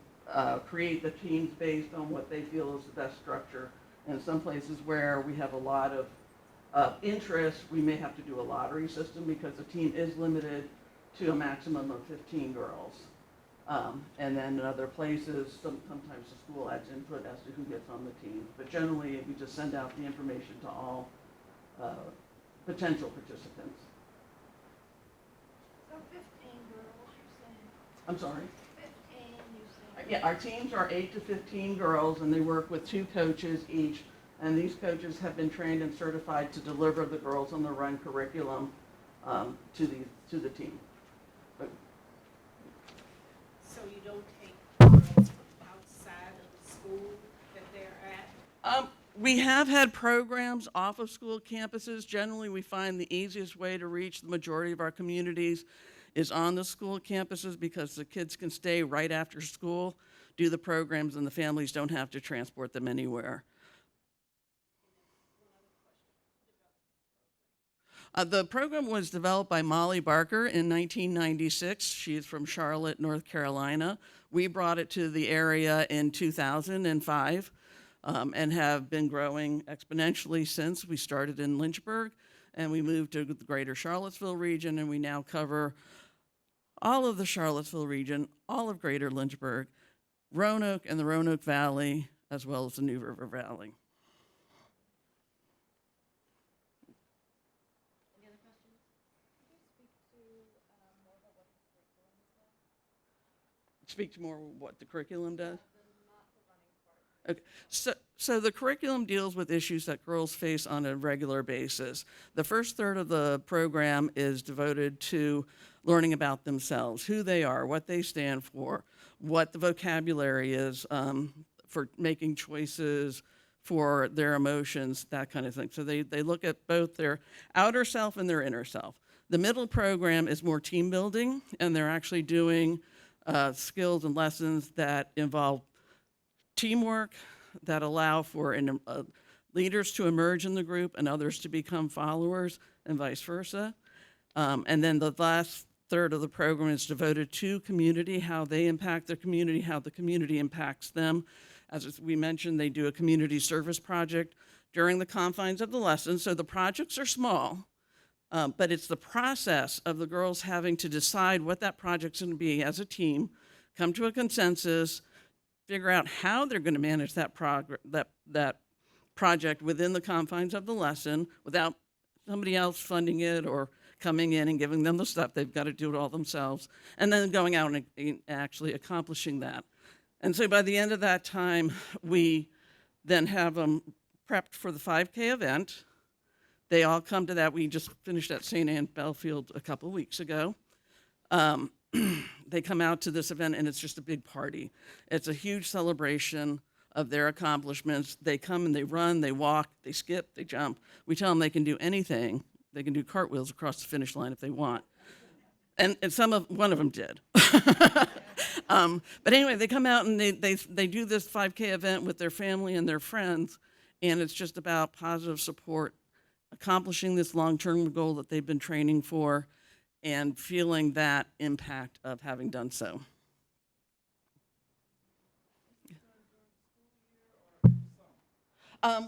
create the teams based on what they feel is the best structure. And some places where we have a lot of interest, we may have to do a lottery system because the team is limited to a maximum of 15 girls. And then in other places, sometimes the school adds input as to who gets on the team. But generally, we just send out the information to all potential participants. So 15 girls, you're saying? I'm sorry? 15, you said? Yeah, our teams are 8 to 15 girls, and they work with 2 coaches each. And these coaches have been trained and certified to deliver the Girls on the Run curriculum to the team. But, So you don't take girls from outside of the school that they're at? we have had programs off of school campuses. Generally, we find the easiest way to reach the majority of our communities is on the school campuses because the kids can stay right after school, do the programs, and the families don't have to transport them anywhere. The program was developed by Molly Barker in 1996. She's from Charlotte, North Carolina. We brought it to the area in 2005 and have been growing exponentially since. We started in Lynchburg and we moved to the greater Charlottesville region, and we now cover all of the Charlottesville region, all of greater Lynchburg, Roanoke and the Roanoke Valley, as well as the New River Valley. Speak to more what the curriculum does? Okay. So the curriculum deals with issues that girls face on a regular basis. The first third of the program is devoted to learning about themselves, who they are, what they stand for, what the vocabulary is for making choices for their emotions, that kind of thing. So they look at both their outer self and their inner self. The middle program is more team building, and they're actually doing skills and lessons that involve teamwork, that allow for leaders to emerge in the group and others to become followers, and vice versa. And then the last third of the program is devoted to community, how they impact their community, how the community impacts them. As we mentioned, they do a community service project during the confines of the lesson. So the projects are small, but it's the process of the girls having to decide what that project's going to be as a team, come to a consensus, figure out how they're going to manage that project within the confines of the lesson without somebody else funding it or coming in and giving them the stuff. They've got to do it all themselves, and then going out and actually accomplishing that. And so by the end of that time, we then have them prepped for the 5K event. They all come to that. We just finished at St. Anne Belfield a couple of weeks ago. They come out to this event, and it's just a big party. It's a huge celebration of their accomplishments. They come and they run, they walk, they skip, they jump. We tell them they can do anything. They can do cartwheels across the finish line if they want. And one of them did. But anyway, they come out and they do this 5K event with their family and their friends, and it's just about positive support, accomplishing this long-term goal that they've been training for, and feeling that impact of having done so.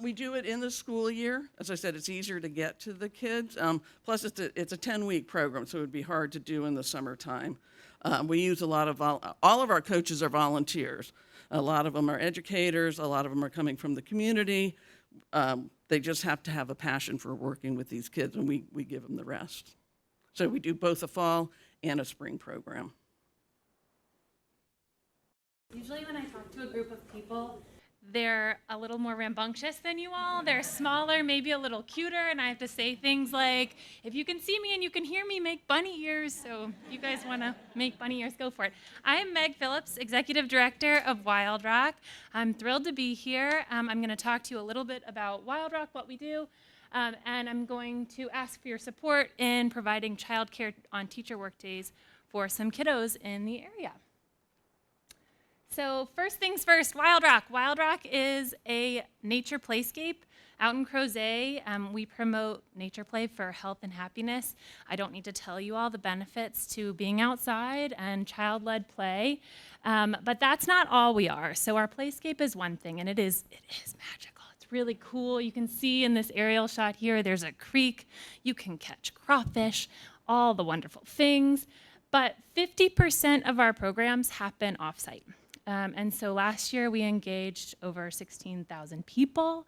We do it in the school year. As I said, it's easier to get to the kids. Plus, it's a 10-week program, so it would be hard to do in the summertime. We use a lot of, all of our coaches are volunteers. A lot of them are educators. A lot of them are coming from the community. They just have to have a passion for working with these kids, and we give them the rest. So we do both a fall and a spring program. Usually when I talk to a group of people, they're a little more rambunctious than you all. They're smaller, maybe a little cuter, and I have to say things like, if you can see me and you can hear me, make bunny ears. So if you guys want to make bunny ears, go for it. I am Meg Phillips, Executive Director of Wild Rock. I'm thrilled to be here. I'm going to talk to you a little bit about Wild Rock, what we do, and I'm going to ask for your support in providing childcare on teacher work days for some kiddos in the area. So first things first, Wild Rock. Wild Rock is a nature playscape out in Crozet. We promote nature play for health and happiness. I don't need to tell you all the benefits to being outside and child-led play, but that's not all we are. So our playscape is one thing, and it is magical. It's really cool. You can see in this aerial shot here, there's a creek. You can catch crawfish, all the wonderful things. But 50% of our programs happen off-site. And so last year we engaged over 16,000 people,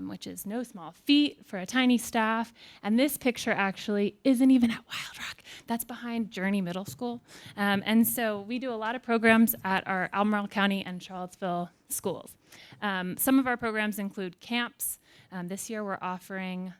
which is no small feat for a tiny staff. And this picture actually isn't even at Wild Rock. That's behind Journey Middle School. And so we do a lot of programs at our Albemarle County and Charlottesville schools. Some of our programs include camps. This year we're offering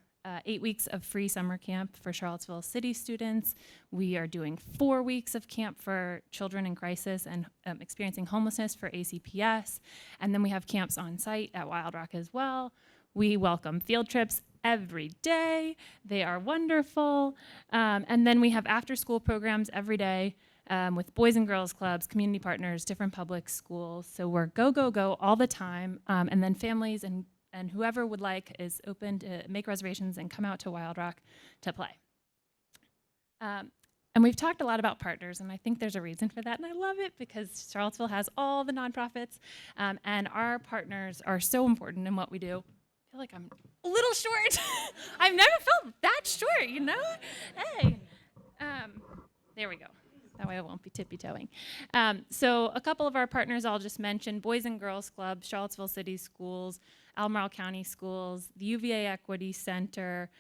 8 weeks of free summer camp for Charlottesville City students. We are doing 4 weeks of camp for children in crisis and experiencing homelessness for ACPS. And then we have camps on site at Wild Rock as well. We welcome field trips every day. They are wonderful. And then we have after-school programs every day with boys and girls clubs, community partners, different public schools. So we're go, go, go all the time. And then families and whoever would like is open to make reservations and come out to Wild Rock to play. And we've talked a lot about partners, and I think there's a reason for that, and I love it because Charlottesville has all the nonprofits, and our partners are so important in what we do. I feel like I'm a little short. I've never felt that short, you know? Hey, there we go. That way I won't be tippy-toeing. So a couple of our partners I'll just mention: Boys and Girls Club, Charlottesville City Schools, Albemarle County Schools, the UVA Equity Center,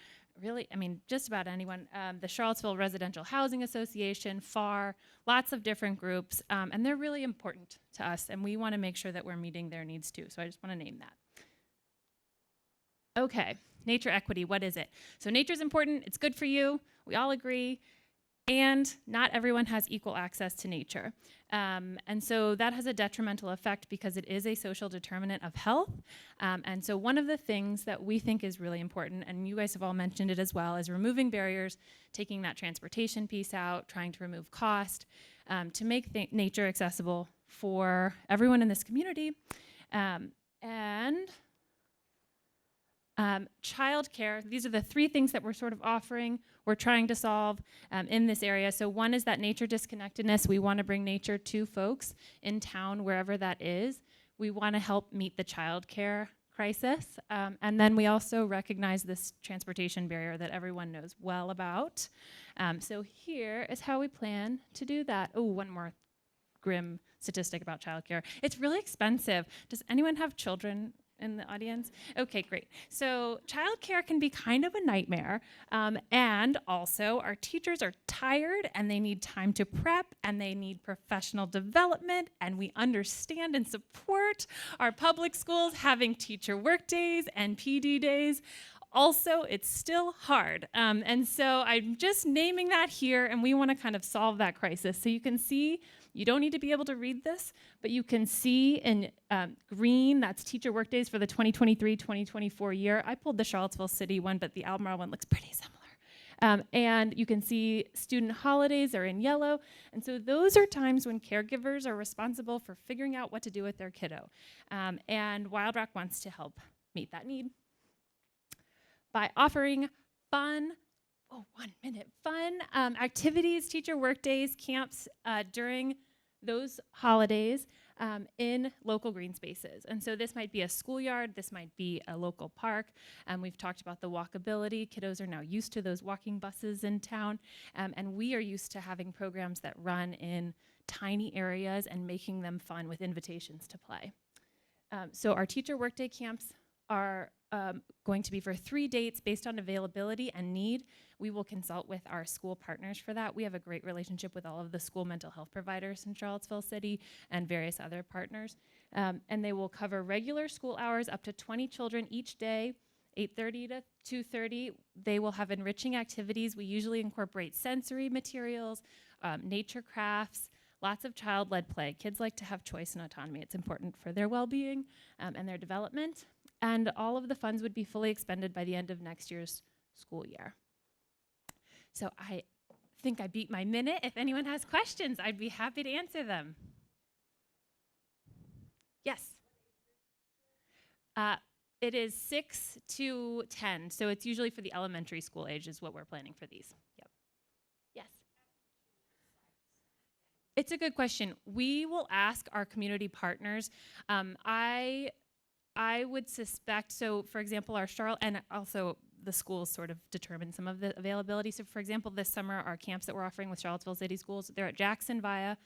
really, I mean, just about anyone, the Charlottesville Residential Housing Association, FAR, lots of different groups, and they're really important to us, and we want to make sure that we're meeting their needs too, so I just want to name that. Okay, nature equity, what is it? So nature's important, it's good for you, we all agree. And not everyone has equal access to nature. And so that has a detrimental effect because it is a social determinant of health. And so one of the things that we think is really important, and you guys have all mentioned it as well, is removing barriers, taking that transportation piece out, trying to remove cost, to make nature accessible for everyone in this community. Childcare, these are the three things that we're sort of offering, we're trying to solve in this area. So one is that nature disconnectedness. We want to bring nature to folks in town, wherever that is. We want to help meet the childcare crisis. And then we also recognize this transportation barrier that everyone knows well about. So here is how we plan to do that. Oh, one more grim statistic about childcare. It's really expensive. Does anyone have children in the audience? Okay, great. So childcare can be kind of a nightmare. And also our teachers are tired and they need time to prep and they need professional development, and we understand and support our public schools having teacher work days and PD days. Also, it's still hard. And so I'm just naming that here, and we want to kind of solve that crisis. So you can see, you don't need to be able to read this, but you can see in green, that's teacher workdays for the 2023-2024 year. I pulled the Charlottesville City one, but the Albemarle one looks pretty similar. And you can see student holidays are in yellow. And so those are times when caregivers are responsible for figuring out what to do with their kiddo. And Wild Rock wants to help meet that need by offering fun activities, teacher work days, camps during those holidays in local green spaces. And so this might be a schoolyard, this might be a local park. We've talked about the walkability. Kiddos are now used to those walking buses in town. And we are used to having programs that run in tiny areas and making them fun with invitations to play. So our teacher workday camps are going to be for 3 dates based on availability and need. We will consult with our school partners for that. We have a great relationship with all of the school mental health providers in Charlottesville City and various other partners. And they will cover regular school hours, up to 20 children each day, 8:30 to 2:30. They will have enriching activities. We usually incorporate sensory materials, nature crafts, lots of child-led play. Kids like to have choice and autonomy. It's important for their well-being and their development. And all of the funds would be fully expended by the end of next year's school year. So I think I beat my minute. If anyone has questions, I'd be happy to answer them. Yes. It is 6 to 10, so it's usually for the elementary school age is what we're planning for these. Yep. Yes. It's a good question. We will ask our community partners. I would suspect, so for example, our Charlotte, and also the schools sort of determine some of the availability. So for example, this summer, our camps that we're offering with Charlottesville City Schools, they're at Jackson, Via,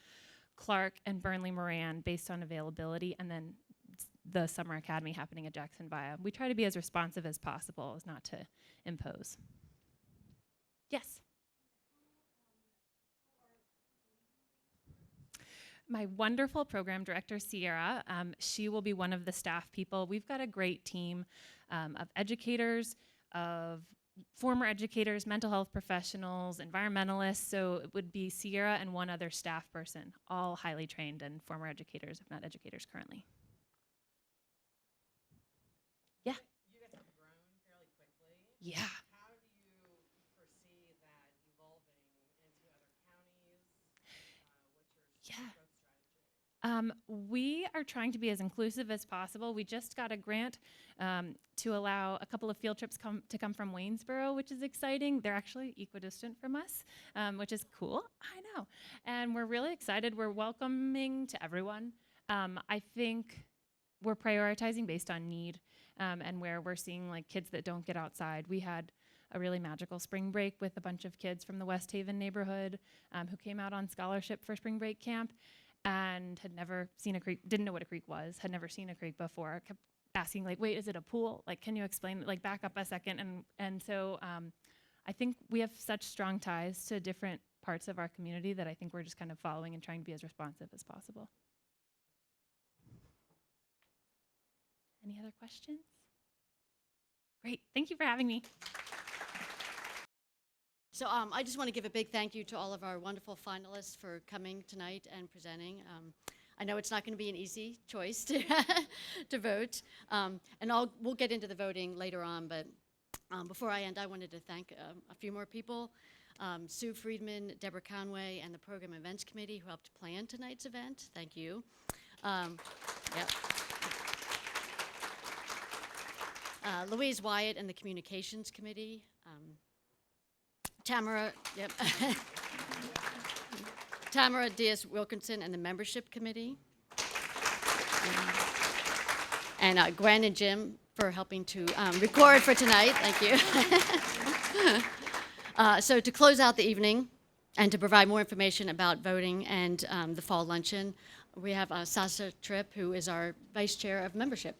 Clark, and Burnley Moran based on availability, and then the summer academy happening at Jackson Via. We try to be as responsive as possible, as not to impose. Yes. My wonderful program director, Sierra, she will be one of the staff people. We've got a great team of educators, of former educators, mental health professionals, environmentalists. So it would be Sierra and one other staff person, all highly trained and former educators, if not educators currently. Yeah. You guys have grown fairly quickly. Yeah. How do you foresee that evolving into other counties? What's your growth strategy? We are trying to be as inclusive as possible. We just got a grant to allow a couple of field trips to come from Waynesboro, which is exciting. They're actually equidistant from us, which is cool. I know. And we're really excited. We're welcoming to everyone. I think we're prioritizing based on need and where we're seeing like kids that don't get outside. We had a really magical spring break with a bunch of kids from the West Haven neighborhood who came out on scholarship for spring break camp and had never seen a creek, didn't know what a creek was, had never seen a creek before, kept asking like, wait, is it a pool? Like, can you explain, like back up a second? And so I think we have such strong ties to different parts of our community that I think we're just kind of following and trying to be as responsive as possible. Any other questions? Great, thank you for having me. So I just want to give a big thank you to all of our wonderful finalists for coming tonight and presenting. I know it's not going to be an easy choice to, to vote, and we'll get into the voting later on, but before I end, I wanted to thank a few more people. Sue Friedman, Deborah Conway, and the Program Events Committee who helped plan tonight's event. Thank you. Yep. Louise Wyatt and the Communications Committee. Tamara, yep. Tamara Diaz-Wilkinson and the Membership Committee. And Gwen and Jim for helping to record for tonight. Thank you. So to close out the evening and to provide more information about voting and the fall luncheon, we have Sasha Tripp, who is our Vice Chair of Membership.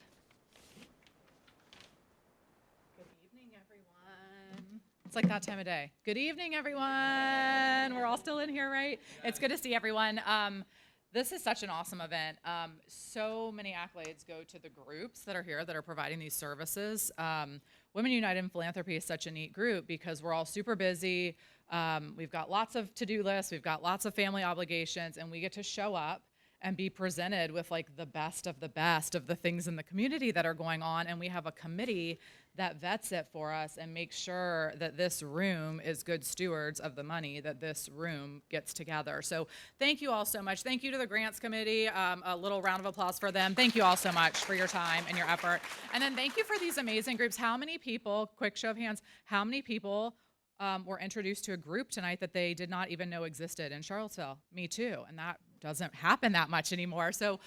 It's like that time of day. Good evening, everyone. We're all still in here, right? It's good to see everyone. This is such an awesome event. So many accolades go to the groups that are here that are providing these services. Women United in Philanthropy is such a neat group because we're all super busy. We've got lots of to-do lists. We've got lots of family obligations, and we get to show up and be presented with like the best of the things in the community that are going on. And we have a committee that vets it for us and makes sure that this room is good stewards of the money that this room gets together. So thank you all so much. Thank you to the grants committee. A little round of applause for them. Thank you all so much for your time and your effort. And then thank you for these amazing groups. How many people, quick show of hands, how many people were introduced to a group tonight that they did not even know existed in Charlottesville? Me too. And that doesn't happen that much anymore. So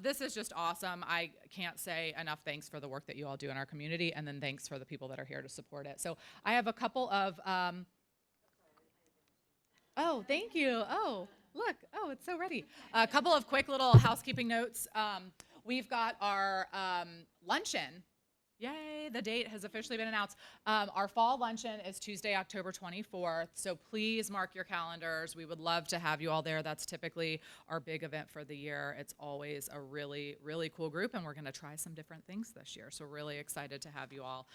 this is just awesome. I can't say enough thanks for the work that you all do in our community, and then thanks for the people that are here to support it. So I have a couple of, oh, thank you. Oh, look, oh, it's so ready. A couple of quick little housekeeping notes. We've got our luncheon. Yay, the date has officially been announced. Our fall luncheon is Tuesday, October 24th, so please mark your calendars. We would love to have you all there. That's typically our big event for the year. It's always a really, really cool group, and we're going to try some different things this year, so really excited to have you all.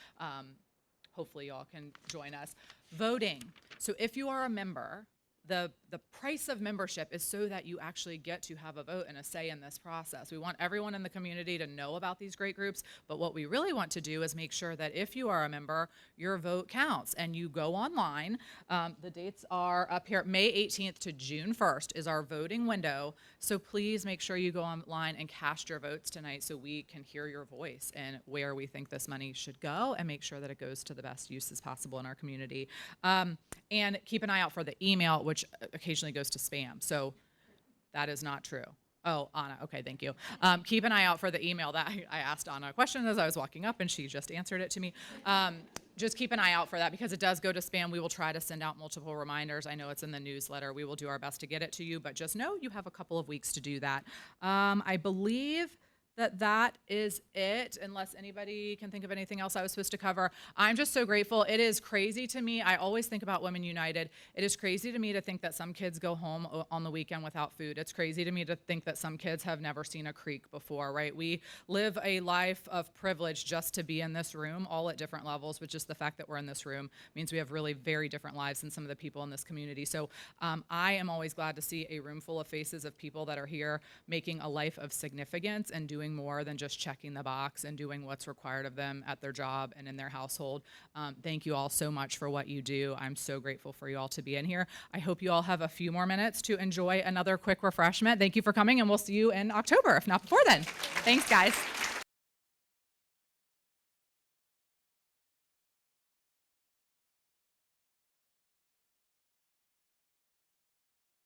Hopefully you all can join us. Voting. So if you are a member, the price of membership is so that you actually get to have a vote and a say in this process. We want everyone in the community to know about these great groups, but what we really want to do is make sure that if you are a member, your vote counts and you go online. The dates are up here. May 18th to June 1st is our voting window. So please make sure you go online and cast your votes tonight so we can hear your voice and where we think this money should go and make sure that it goes to the best uses possible in our community. And keep an eye out for the email, which occasionally goes to spam. So that is not true. Oh, Anna, okay, thank you. Keep an eye out for the email that I asked Anna a question as I was walking up and she just answered it to me. Just keep an eye out for that because it does go to spam. We will try to send out multiple reminders. I know it's in the newsletter. We will do our best to get it to you, but just know you have a couple of weeks to do that. I believe that is it, unless anybody can think of anything else I was supposed to cover. I'm just so grateful. It is crazy to me. I always think about Women United. It is crazy to me to think that some kids go home on the weekend without food. It's crazy to me to think that some kids have never seen a creek before, right? We live a life of privilege just to be in this room, all at different levels, but just the fact that we're in this room means we have really very different lives than some of the people in this community. So I am always glad to see a room full of faces of people that are here making a life of significance and doing more than just checking the box and doing what's required of them at their job and in their household. Thank you all so much for what you do. I'm so grateful for you all to be in here. I hope you all have a few more minutes to enjoy another quick refreshment. Thank you for coming, and we'll see you in October, if not before then. Thanks, guys.